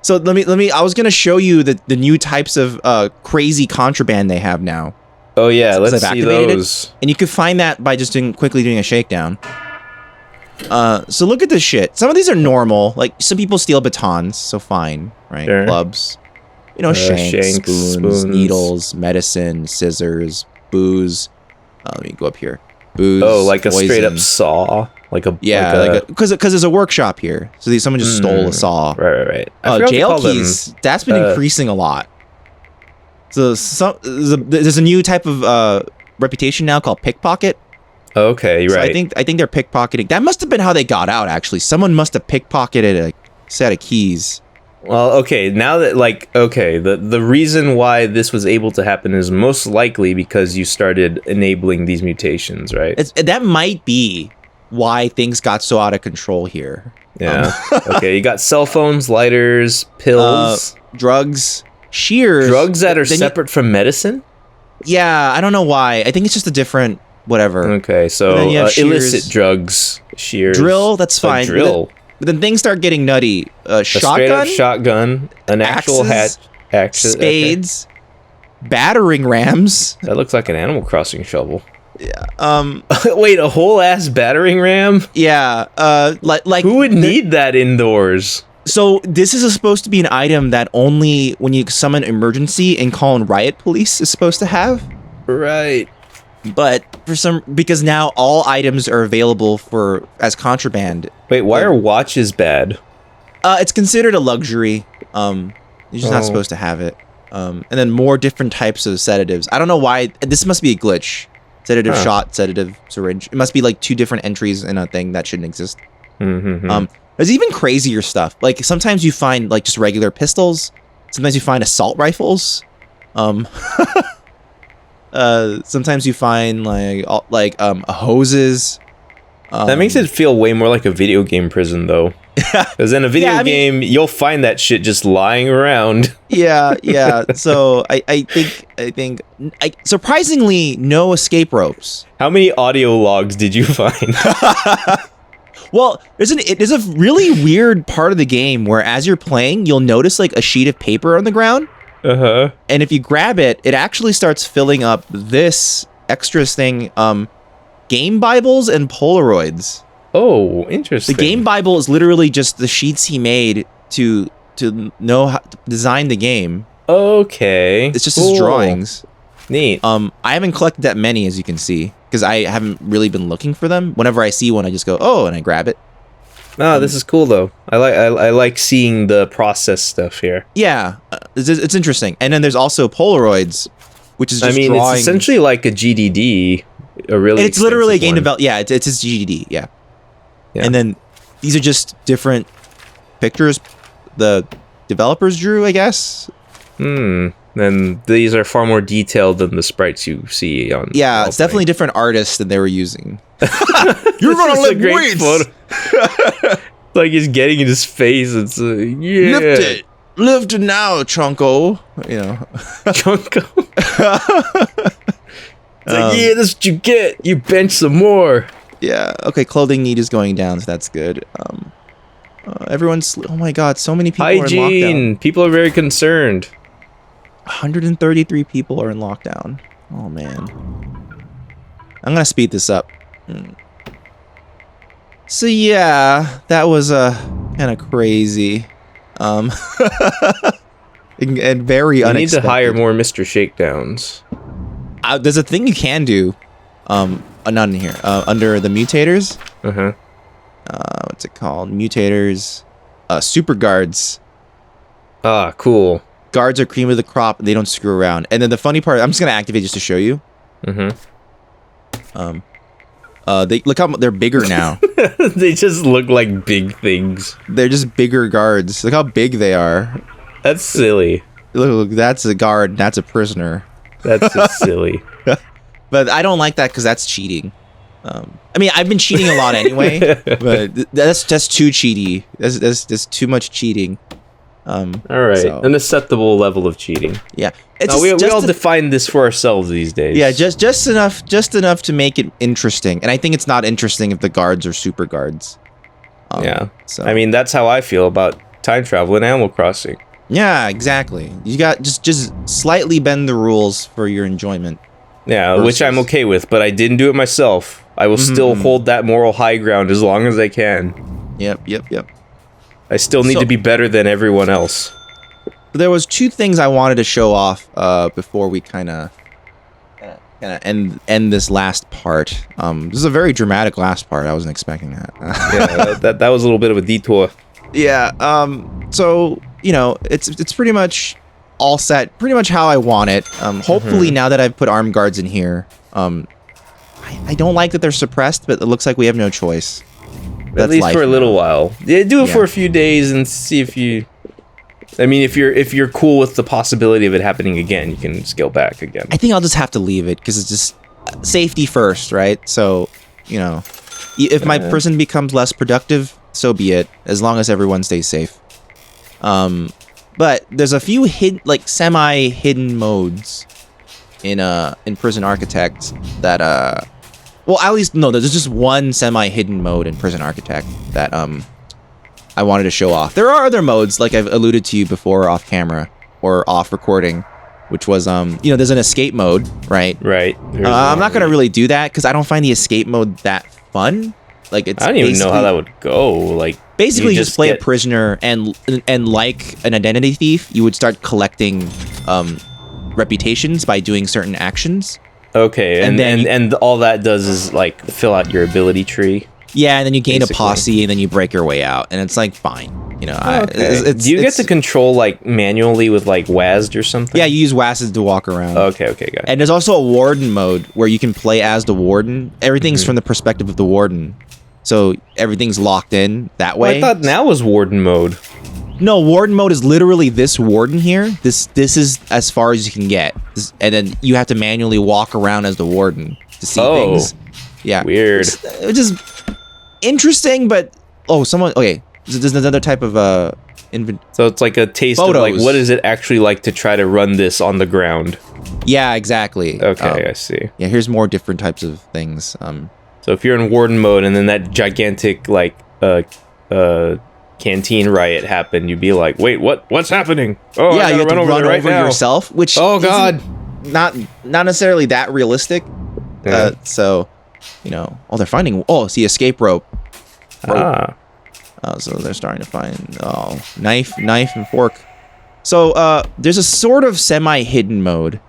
So let me. I was gonna show you the new types of crazy contraband they have now.
Oh yeah, let's see those.
And you could find that by just quickly doing a shakedown. So look at this shit. Some of these are normal. Like some people steal batons, so fine, right? Sure. Clubs. shanks, spoons, needles, medicine, scissors, booze. Let me go up here. Booze.
Oh, like poison. A straight up saw,
because there's a workshop here, so someone just stole a saw.
Right.
Jail keys. That's been increasing a lot. So there's a new type of reputation now called pickpocket.
Okay,
so
right.
I think they're pickpocketing. That must have been how they got out. Actually, someone must have pickpocketed a set of keys.
Well, okay, now that the reason why this was able to happen is most likely because you started enabling these mutations, right?
That might be why things got so out of control here.
Yeah. Okay, you got cell phones, lighters, pills,
drugs, shears.
Drugs that are separate from medicine?
Yeah, I don't know why. I think it's just a different whatever.
Okay, so illicit drugs, shears.
Drill, that's fine.
Drill.
But then things start getting nutty. Shotgun?
Shotgun, an actual
spades, battering rams.
That looks like an Animal Crossing shovel.
Yeah.
Wait, a whole ass battering ram?
Yeah. Like
who would need that indoors?
So this is supposed to be an item that only when you summon emergency and call in riot police is supposed to have.
Right.
But because now all items are available as contraband.
Wait, why are watches bad?
It's considered a luxury. You're just not supposed to have it. And then more different types of sedatives. I don't know why. This must be a glitch. Sedative shot, sedative syringe. It must be like two different entries in a thing that shouldn't exist. There's even crazier stuff. Like sometimes you find like just regular pistols. Sometimes you find assault rifles. Sometimes you find hoses.
That makes it feel way more like a video game prison, though. Because in a video game, you'll find that shit just lying around.
Yeah. So I think surprisingly, no escape ropes.
How many audio logs did you find?
Well, there's a really weird part of the game where as you're playing, you'll notice like a sheet of paper on the ground. And if you grab it, it actually starts filling up this extras thing, game Bibles and Polaroids.
Oh, interesting.
The game Bible is literally just the sheets he made to know how to design the game.
Okay.
It's just his drawings.
Neat.
I haven't collected that many, as you can see, because I haven't really been looking for them. Whenever I see one, I just go, oh, and I grab it.
Oh, this is cool though. I like seeing the process stuff here.
Yeah, it's interesting. And then there's also Polaroids, which is just drawings.
It's essentially like a GDD.
It's literally a game developed. Yeah, it's his GDD. Yeah. And then these are just different pictures the developers drew, I guess.
And these are far more detailed than the sprites you see on.
Yeah, it's definitely different artists than they were using.
You're gonna lift weights. Like he's getting in his face. It's
lift it now, Chunko.
Chunko. It's like, yeah, that's what you get. You bench some more.
Yeah. Okay. Clothing need is going down, so that's good. Everyone's. Oh my God! So many people are in lockdown.
People are very concerned.
133 people are in lockdown. Oh man. I'm gonna speed this up. So yeah, that was kind of crazy, and very unexpected.
You need to hire more Mr. Shakedowns.
There's a thing you can do, not in here, under the mutators. What's it called? Mutators, super guards.
Ah, cool.
Guards are cream of the crop. They don't screw around. And then the funny part, I'm just gonna activate just to show you. They look how they're bigger now.
They just look like big things.
They're just bigger guards. Look how big they are.
That's silly.
Look, that's a guard. That's a prisoner.
That's just silly.
But I don't like that because that's cheating. I mean, I've been cheating a lot anyway, but that's too cheaty. That's too much cheating.
All right, an acceptable level of cheating.
Yeah,
we all define this for ourselves these days.
Yeah, just enough to make it interesting. And I think it's not interesting if the guards are super guards.
So I mean, that's how I feel about time travel in Animal Crossing.
Yeah, exactly. You got just slightly bend the rules for your enjoyment.
Yeah, which I'm okay with, but I didn't do it myself. I will still hold that moral high ground as long as I can.
Yep.
I still need to be better than everyone else.
there was two things I wanted to show off before we kind of end this last part. This is a very dramatic last part. I wasn't expecting that.
Yeah, that was a little bit of a detour.
Yeah. So it's pretty much all set, pretty much how I want it. Hopefully now that I've put armed guards in here, I don't like that they're suppressed, but it looks like we have no choice.
At least for a little while. Yeah, do it for a few days and see if you. I mean, if you're cool with the possibility of it happening again, you can scale back again.
I think I'll just have to leave it because it's just safety first, right? So, if my person becomes less productive, so be it. As long as everyone stays safe. But there's a few semi-hidden modes in Prison Architect that well, at least no, there's just one semi-hidden mode in Prison Architect that I wanted to show off. There are other modes, like I've alluded to you before off camera or off recording, which was there's an escape mode, right?
Right.
I'm not gonna really do that because I don't find the escape mode that fun. Like I
don't even know how that would go. Like
basically, you just play a prisoner and like an identity thief, you would start collecting reputations by doing certain actions.
Okay, and all that does is like fill out your ability tree.
Yeah, and then you gain a posse, and then you break your way out, and it's like fine,
Do you get to control like manually with like WASD or something?
Yeah, you use WASD to walk around.
Okay, got it.
And there's also a warden mode where you can play as the warden. Everything's from the perspective of the warden, so everything's locked in that way.
Well, I thought now was warden mode.
No, warden mode is literally this warden here. This is as far as you can get, and then you have to manually walk around as the warden to see things. Yeah,
weird.
Which is interesting, but there's another type of
So it's like a taste of like what is it actually like to try to run this on the ground?
Yeah, exactly.
Okay, I see.
Yeah, here's more different types of things.
So if you're in warden mode and then that gigantic like canteen riot happened, you'd be like, wait, what's happening? Oh
yeah,
I
you have
run
to run over
now.
yourself, which
god,
not necessarily that realistic. So they're finding see escape rope. So they're starting to find knife and fork. So there's a sort of semi-hidden mode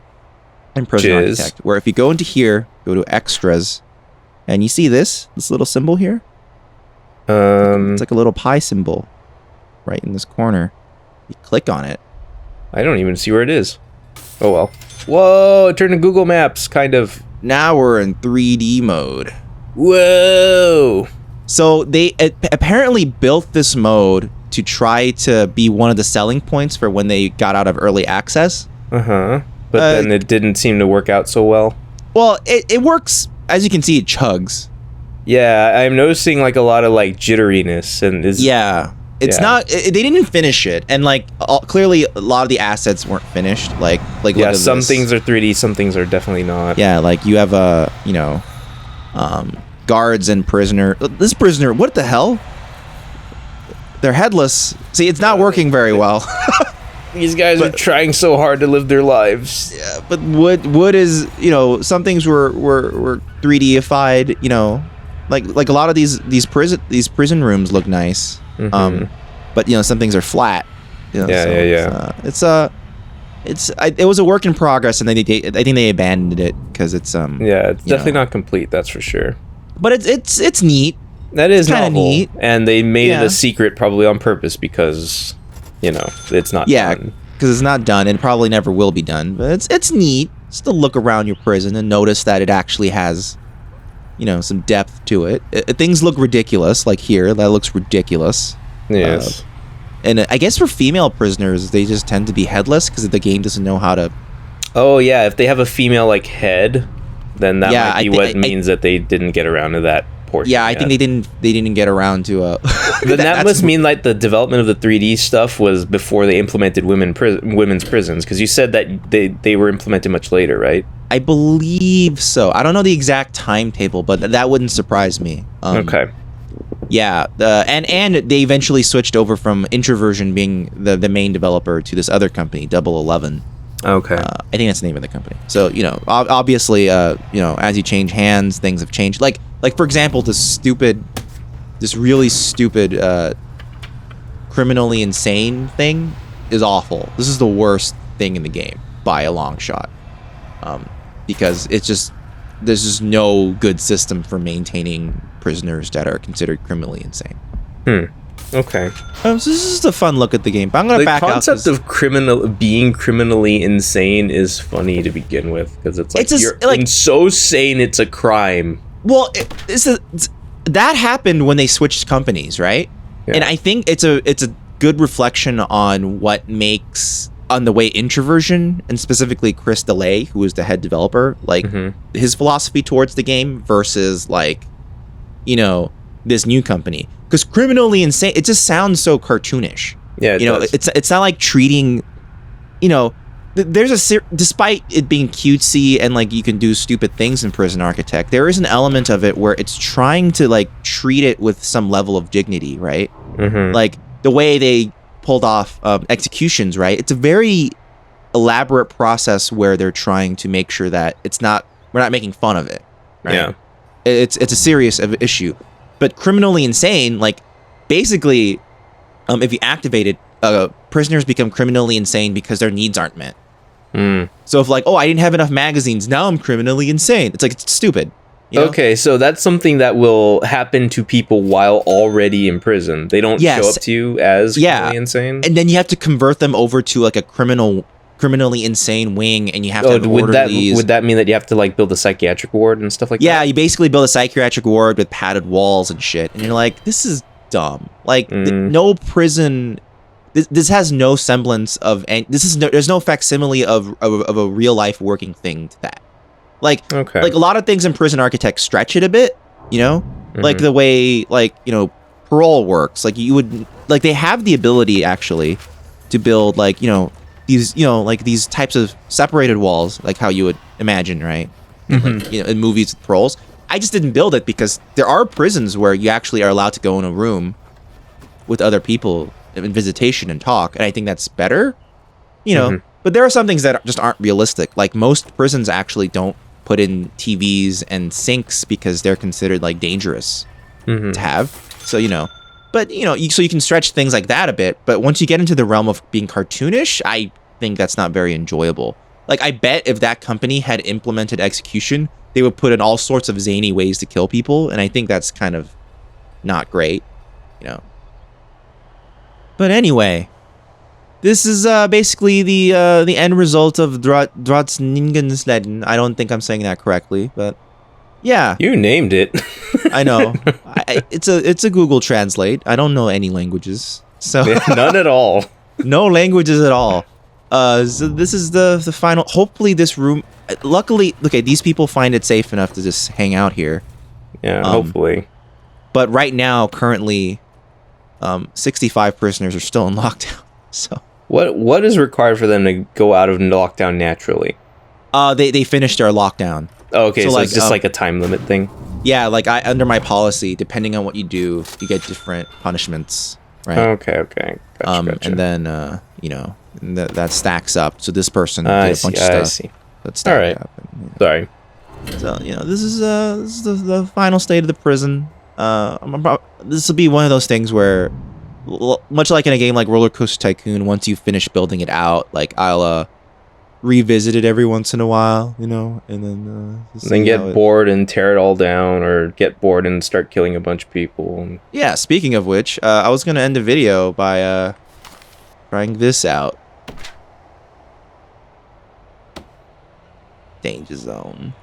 in Prison Architect where if you go into here, go to extras, and you see this little symbol here. It's like a little pie symbol right in this corner. You click on it.
I don't even see where it is. Oh well. Whoa, it turned to Google Maps, kind of.
Now we're in 3D mode.
Whoa.
So they apparently built this mode to try to be one of the selling points for when they got out of early access.
But then it didn't seem to work out so well.
Well, it works. As you can see, it chugs.
Yeah, I'm noticing like a lot of like jitteriness and
it's not. They didn't finish it, and like clearly a lot of the assets weren't finished. Like
some things are 3D, some things are definitely not.
Yeah, like you have guards and prisoner. This prisoner, what the hell? They're headless. See, it's not working very well.
These guys are trying so hard to live their lives.
Yeah, but wood is some things were 3D-ified. Like a lot of these prison rooms look nice. But some things are flat. It was a work in progress, and I think they abandoned it because it's
it's definitely not complete. That's for sure.
But it's neat.
That is kind of neat, and they made it a secret probably on purpose because it's not done.
Because it's not done and probably never will be done. But it's neat just to look around your prison and notice that it actually has some depth to it. Things look ridiculous, like here. That looks ridiculous.
Yes.
And I guess for female prisoners, they just tend to be headless because the game doesn't know how to.
Oh yeah, if they have a female like head, then that might be what means that they didn't get around to that portion.
Yeah, I think they didn't get around to.
Then that must mean like the development of the 3D stuff was before they implemented women's prisons, because you said that they were implemented much later, right?
I believe so. I don't know the exact timetable, but that wouldn't surprise me.
Okay.
Yeah, and they eventually switched over from Introversion being the main developer to this other company, 011.
Okay.
I think that's the name of the company. So obviously, as you change hands, things have changed. Like for example, this really stupid, criminally insane thing is awful. This is the worst thing in the game by a long shot. Because it's just there's just no good system for maintaining prisoners that are considered criminally insane.
Okay.
So this is a fun look at the game. But I'm gonna back out.
The concept of being criminally insane is funny to begin with, because it's like you're so sane it's a crime.
Well, that happened when they switched companies, right? Yeah. And I think it's a good reflection on what makes on the way Introversion, and specifically Chris DeLay, who is the head developer, like his philosophy towards the game versus like, you know, this new company. Because criminally insane, it just sounds so cartoonish.
Yeah,
it's not like treating, you know, despite it being cutesy and like you can do stupid things in Prison Architect, there is an element of it where it's trying to like treat it with some level of dignity, right? Like the way they pulled off executions, right? It's a very elaborate process where they're trying to make sure that we're not making fun of it, right?
Yeah,
it's a serious issue. But criminally insane, like basically, if you activate it, prisoners become criminally insane because their needs aren't met. So if like, oh, I didn't have enough magazines, now I'm criminally insane. It's like, it's stupid. You know?
Okay, so that's something that will happen to people while already in prison. They don't show up to you as criminally insane?
And then you have to convert them over to like a criminally insane wing, and you have to have orderlies.
Would that mean that you have to like build a psychiatric ward and stuff like that?
Yeah, you basically build a psychiatric ward with padded walls and shit, and you're like, this is dumb. Like no prison. This has no semblance of, and there's no facsimile of a real life working thing to that. Like a lot of things in Prison Architect stretch it a bit, you know, like the way like, you know, parole works. Like you would like they have the ability actually to build like, you know, these, you know, like these types of separated walls, like how you would imagine, right? Like, you know, in movies with paroles. I just didn't build it because there are prisons where you actually are allowed to go in a room with other people in visitation and talk, and I think that's better, you know. But there are some things that just aren't realistic. Like most prisons actually don't put in TVs and sinks because they're considered like dangerous to have. So, you know, but you know, so you can stretch things like that a bit. But once you get into the realm of being cartoonish, I think that's not very enjoyable. Like I bet if that company had implemented execution, they would put in all sorts of zany ways to kill people, and I think that's kind of not great, you know. But anyway, this is basically the end result of Drottningensleden. I don't think I'm saying that correctly, but yeah.
You named it.
I know. It's a Google Translate. I don't know any languages, so
none at all.
No languages at all. So this is the final. Hopefully, this room. Luckily, okay, these people find it safe enough to just hang out here.
Yeah, hopefully.
But right now, currently, 65 prisoners are still in lockdown. So
what is required for them to go out of lockdown naturally?
They finished their lockdown.
Oh, okay, so like, it's just like a time limit thing.
Yeah, like under my policy, depending on what you do, you get different punishments, right?
Okay, gotcha.
And then you know, that stacks up. So this person did a bunch of stuff.
I see.
That stacked up. And, you know.
Sorry.
So you know, this is the final state of the prison. This will be one of those things where, much like in a game like Roller Coaster Tycoon, once you finish building it out, like I'll revisit it every once in a while, you know, and then
get bored and tear it all down, or get bored and start killing a bunch of people.
Yeah, speaking of which, I was gonna end the video by trying this out. Danger zone.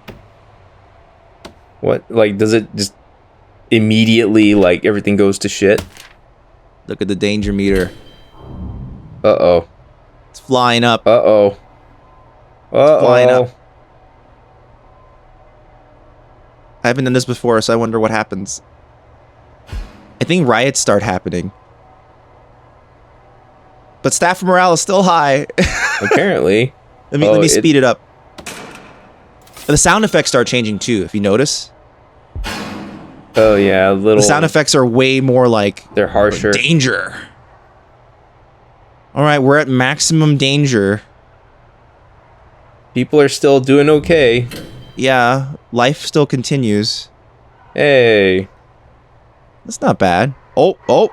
What? Like, does it just immediately, like, everything goes to shit?
Look at the danger meter.
Uh-oh.
It's flying up.
Uh-oh.
It's flying up. I haven't done this before, so I wonder what happens. I think riots start happening. But staff morale is still high.
Apparently.
Let me speed it up. The sound effects start changing too, if you notice.
Oh yeah,
The sound effects are way more like
they're harsher.
Danger. All right, we're at maximum danger.
People are still doing okay.
Yeah, life still continues.
Hey.
That's not bad. Oh.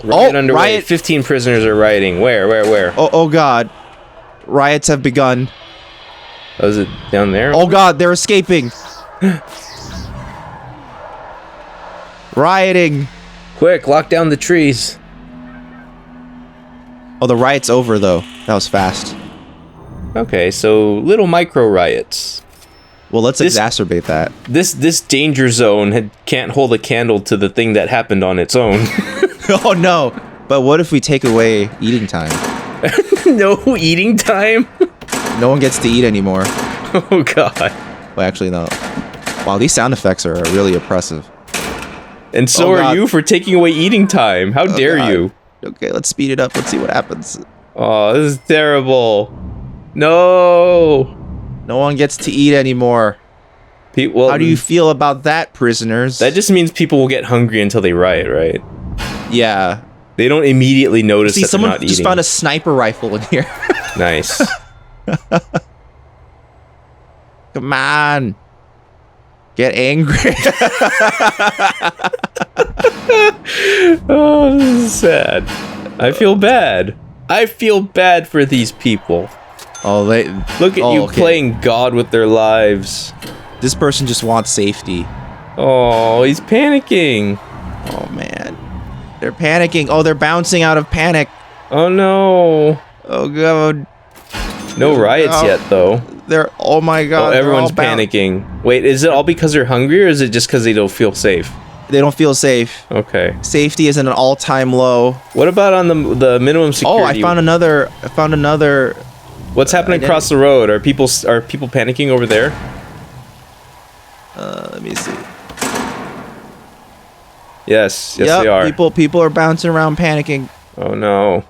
Riot underway. Riot. 15 prisoners are rioting. Where?
Oh God. Riots have begun.
Oh, is it down there?
Oh God, they're escaping. Rioting.
Quick, lock down the trees.
Oh, the riot's over, though. That was fast.
Okay, so little micro riots.
Well, let's exacerbate that.
This danger zone can't hold a candle to the thing that happened on its own.
Oh, no. But what if we take away eating time?
No eating time?
No one gets to eat anymore.
Oh, God.
Well, actually, no. Wow, these sound effects are really oppressive.
And so are you for taking away eating time. How dare you?
Okay, let's speed it up. Let's see what happens.
Oh, this is terrible. No.
No one gets to eat anymore.
Well,
how do you feel about that, prisoners?
That just means people will get hungry until they riot, right?
Yeah.
They don't immediately notice that they're not eating.
Someone just found a sniper rifle in here.
Nice.
Come on. Get angry.
Oh, this is sad. I feel bad. I feel bad for these people.
Oh,
look at you playing God with their lives.
This person just wants safety.
Oh, he's panicking.
Oh, man. They're panicking. Oh, they're bouncing out of panic.
Oh, no.
Oh, God.
No riots yet, though.
Oh, my God.
Oh, everyone's panicking. Wait, is it all because they're hungry, or is it just because they don't feel safe?
They don't feel safe.
Okay.
Safety is at an all-time low.
What about on the minimum security?
Oh, I found another.
What's happening across the road? Are people panicking over there?
Let me see.
Yes, they are.
People are bouncing around panicking.
Oh no.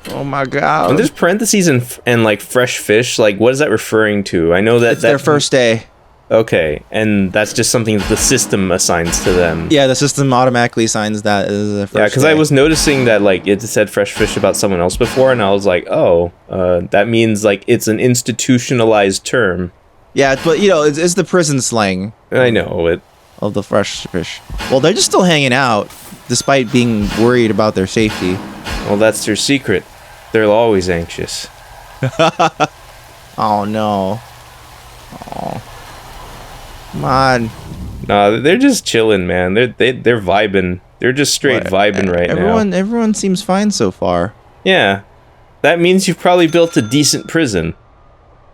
Oh my God.
When there's parentheses and like fresh fish, like what is that referring to? I know that
it's their first day.
Okay, and that's just something that the system assigns to them.
Yeah, the system automatically assigns that as the first day.
Yeah, because I was noticing that like it said fresh fish about someone else before, and I was like, oh, that means like it's an institutionalized term.
Yeah, but you know, it's the prison slang.
I know it.
Of the fresh fish. Well, they're just still hanging out, despite being worried about their safety.
Well, that's their secret. They're always anxious.
Oh no. Oh. Come on.
Nah, they're just chilling, man. They're vibing. They're just straight vibing right now.
Everyone seems fine so far.
Yeah. That means you've probably built a decent prison.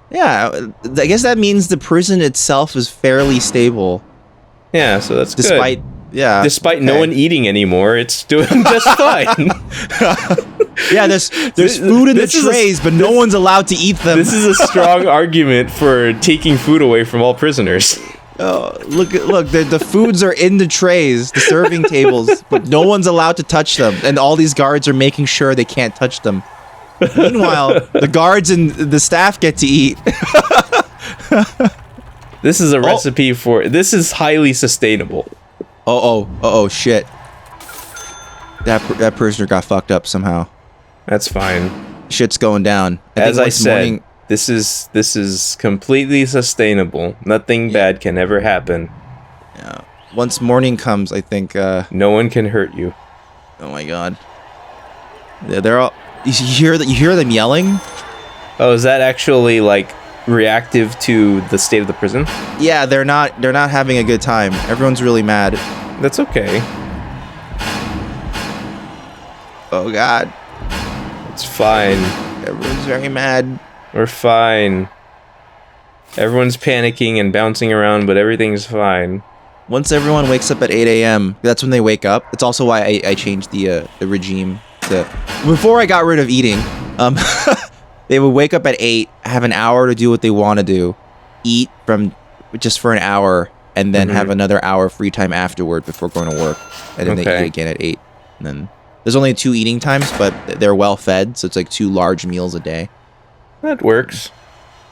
Yeah, I guess that means the prison itself is fairly stable.
Yeah, so that's
despite
good. Despite no one eating anymore, it's doing just fine.
Yeah, there's food in the trays, but no one's allowed to eat them.
This is a strong argument for taking food away from all prisoners.
Oh, look! The foods are in the trays, the serving tables, but no one's allowed to touch them, and all these guards are making sure they can't touch them. Meanwhile, the guards and the staff get to eat.
This is a recipe for... This is highly sustainable.
Shit. That prisoner got fucked up somehow.
That's fine.
Shit's going down.
As I said, this is completely sustainable. Nothing bad can ever happen.
Yeah. Once morning comes, I think...
no one can hurt you.
Oh my God. They're all... You hear them yelling?
Oh, is that actually, like... reactive to the state of the prison?
Yeah, they're not having a good time. Everyone's really mad.
That's okay.
Oh God.
It's fine.
Everyone's very mad.
We're fine. Everyone's panicking and bouncing around, but everything's fine.
Once everyone wakes up at 8 a.m., that's when they wake up. It's also why I changed the regime to... Before I got rid of eating, they would wake up at 8, have an hour to do what they want to do, eat just for an hour, and then have another hour free time afterward before going to work. And then they eat again at 8. And then there's only 2 eating times, but they're well fed, so it's like 2 large meals a day.
That works.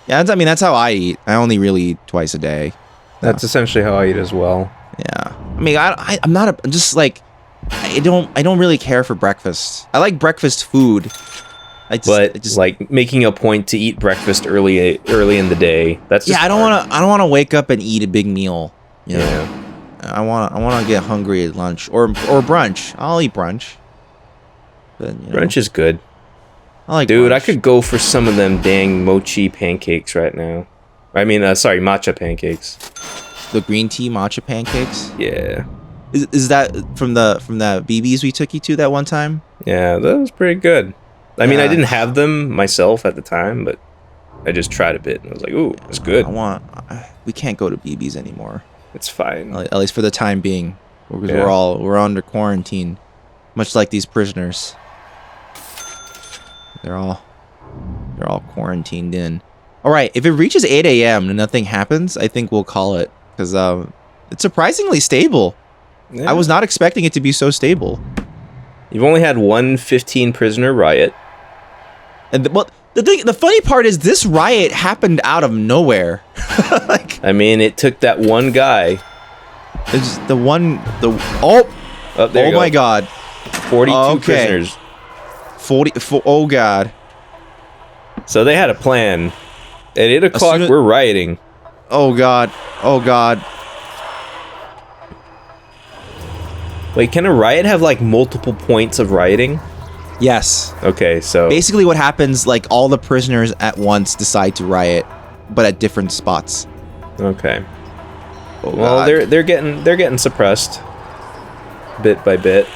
Yeah, that's how I eat. I only really eat twice a day.
That's essentially how I eat as well.
Yeah. I mean, I'm just like, I don't really care for breakfast. I like breakfast food.
Like making a point to eat breakfast early in the day. That's just
I don't want to wake up and eat a big meal. You know? I want to get hungry at lunch or brunch. I'll eat brunch. But,
brunch is good.
I like
Dude,
brunch.
I could go for some of them dang mochi pancakes right now. I mean, sorry, matcha pancakes.
The green tea matcha pancakes?
Yeah.
Is that from the BBs we took you to that one time?
Yeah, that was pretty good. I mean, I didn't have them myself at the time, but I just tried a bit and I was like, ooh, it's good.
We can't go to BBs anymore.
It's fine.
At least for the time being. Because we're under quarantine. Much like these prisoners. They're all quarantined in. Alright, if it reaches 8 a.m. and nothing happens, I think we'll call it. Because it's surprisingly stable. Yeah. I was not expecting it to be so stable.
You've only had one 15 prisoner riot.
And the funny part is this riot happened out of nowhere.
I mean, it took that one guy.
It's my god.
42 prisoners.
44. Oh god.
So they had a plan. At 8 o'clock, we're rioting.
Oh god. Oh god.
Wait, can a riot have like multiple points of rioting?
Yes.
Okay, so
basically what happens, like all the prisoners at once decide to riot, but at different spots.
Okay. Oh, well, they're getting suppressed bit by bit.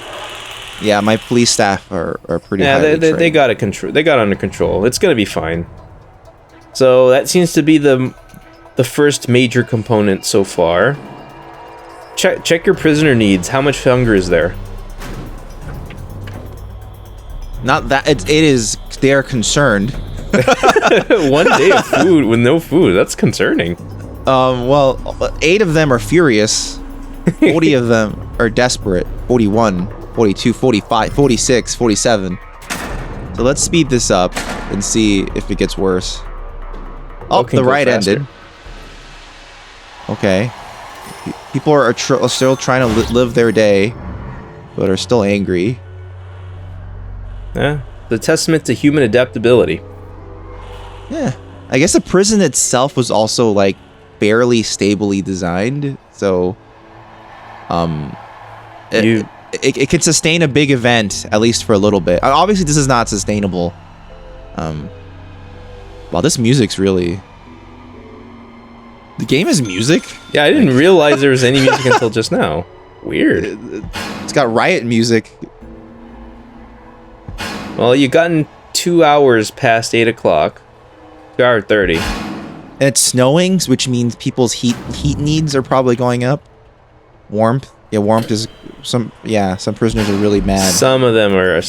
Yeah, my police staff are pretty.
Yeah, they got it control. They got under control. It's gonna be fine. So that seems to be the first major component so far. Check your prisoner needs. How much hunger is there?
Not that it is. They are concerned.
1 day of food with no food. That's concerning.
Well, 8 of them are furious. 40 of them are desperate. 41, 42, 45, 46, 47. So let's speed this up and see if it gets worse. Oh, the riot ended. Okay. People are still trying to live their day, but are still angry.
Yeah, the testament to human adaptability.
Yeah, I guess the prison itself was also like barely stably designed, so it could sustain a big event at least for a little bit. Obviously, this is not sustainable. Wow, this music's really. The game has music?
Yeah, I didn't realize there was any music until just now. Weird.
It's got riot music.
Well, you've gotten 2 hours past 8 o'clock. 2 hours 30.
And it's snowing, which means people's heat needs are probably going up. Warmth. Yeah, warmth is some prisoners are really mad.
Some of them are.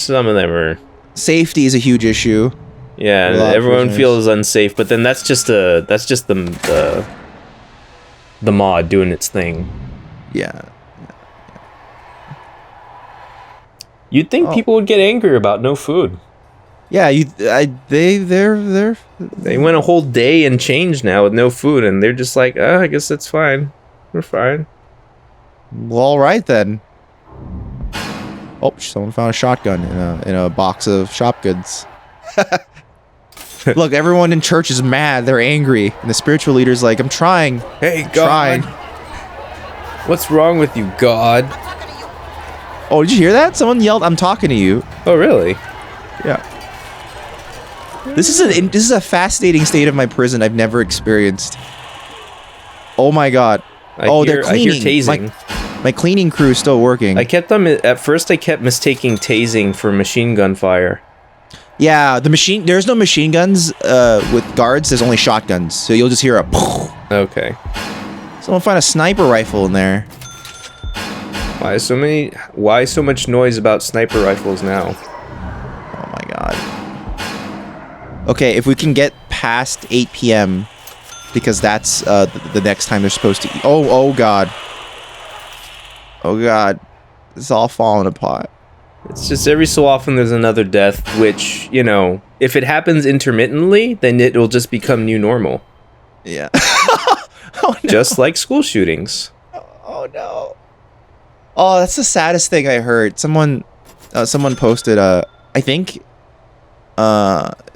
Safety is a huge issue.
Yeah, and everyone feels unsafe, but then that's just the mod doing its thing.
Yeah.
You'd think people would get angry about no food.
Yeah, they
went a whole day and change now with no food, and they're just like, I guess that's fine. We're fine.
Well, all right then. Oh, someone found a shotgun in a box of shop goods. Look, everyone in church is mad. They're angry, and the spiritual leader's like, "I'm trying.
Hey, God, what's wrong with you, God?"
Oh, did you hear that? Someone yelled, "I'm talking to you."
Oh, really?
Yeah. This is a fascinating state of my prison I've never experienced. Oh my God. They're cleaning.
I hear tasing.
My cleaning crew is still working.
At first I kept mistaking tasing for machine gun fire.
Yeah, there's no machine guns with guards. There's only shotguns. So you'll just hear a.
Okay.
Someone find a sniper rifle in there.
Why so much noise about sniper rifles now?
Oh my God. Okay, if we can get past 8 p.m. because that's the next time they're supposed to eat. Oh God. Oh God. It's all falling apart.
It's just every so often there's another death, which, if it happens intermittently, then it will just become new normal.
Yeah. Oh, no.
Just like school shootings.
Oh no. Oh, that's the saddest thing I heard. Someone posted I think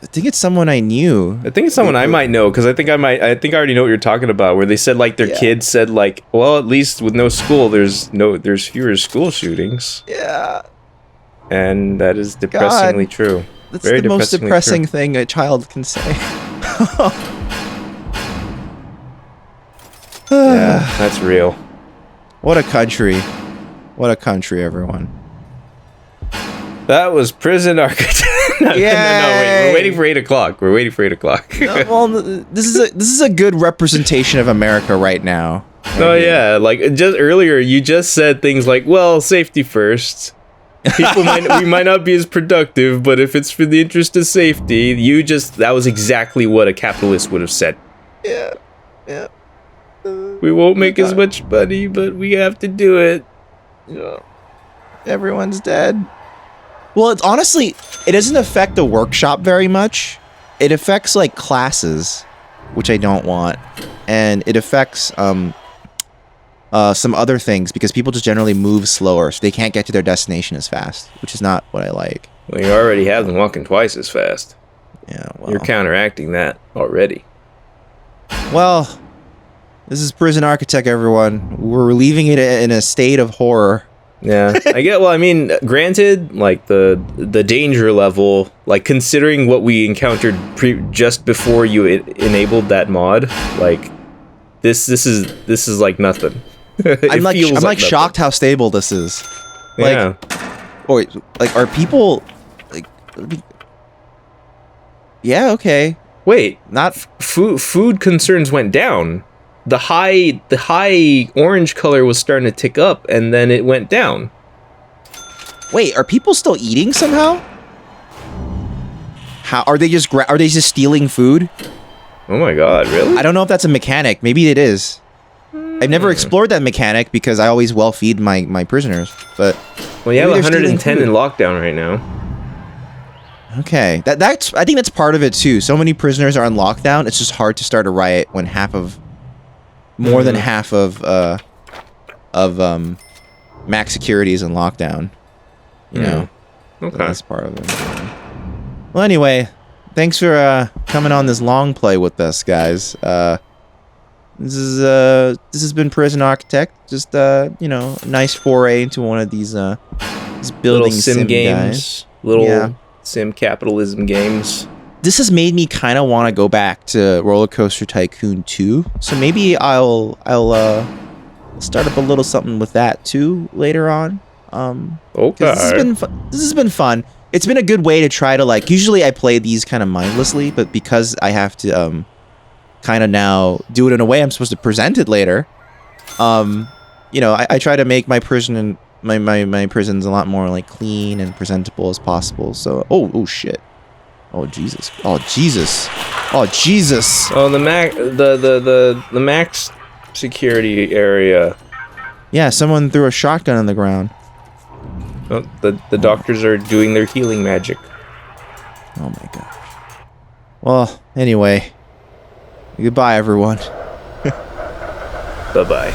think it's someone I knew.
I think it's someone I might know, because I think I already know what you're talking about, where they said like their kids said like, well, at least with no school there's fewer school shootings.
Yeah.
And that is depressingly true.
That's the most depressing thing a child can say.
Yeah, that's real.
What a country. What a country, everyone.
That was Prison Architect. No, wait. We're waiting for 8 o'clock.
Well, this is a good representation of America right now.
Oh, yeah. Like, just earlier, you just said things like, well, safety first. We might not be as productive, but if it's for the interest of safety, that was exactly what a capitalist would have said.
Yeah.
We won't make as much money, but we have to do it.
Yeah. Everyone's dead. Well, it doesn't affect the workshop very much. It affects like classes, which I don't want, and it affects some other things because people just generally move slower, so they can't get to their destination as fast, which is not what I like.
Well, you already have them walking twice as fast.
Yeah, well,
you're counteracting that already.
Well, this is Prison Architect, everyone. We're leaving it in a state of horror.
Yeah, I get. Well, I mean, granted, like the danger level, like considering what we encountered just before you enabled that mod, like this is like nothing.
I'm like shocked how stable this is. Like,
yeah.
Wait, like are people like? Yeah. Okay.
Wait. Not food concerns went down. The high orange color was starting to tick up, and then it went down.
Wait, are people still eating somehow? How are they just stealing food?
Oh my god, really?
I don't know if that's a mechanic. Maybe it is. I've never explored that mechanic because I always well feed my prisoners. But
well, you have 110 in lockdown right now.
Okay, that's I think that's part of it too. So many prisoners are on lockdown. It's just hard to start a riot when more than half of max security is in lockdown. You know,
okay,
so that's part of it. Well, anyway, thanks for coming on this long play with us, guys. This has been Prison Architect. Just a nice foray into one of these building sim
games,
guys.
Sim capitalism games.
This has made me kind of want to go back to Roller Coaster Tycoon 2. So maybe I'll start up a little something with that too later on.
Okay.
This has been fun. It's been a good way to try to usually I play these kind of mindlessly, but because I have to kind of now do it in a way I'm supposed to present it later. I try to make my prison my prisons a lot more clean and presentable as possible. So oh shit. Oh Jesus! Oh Jesus! Oh Jesus!
Oh, the max security area.
Yeah, someone threw a shotgun on the ground.
Oh, the doctors are doing their healing magic.
Oh my gosh. Well, anyway, goodbye, everyone.
Bye-bye.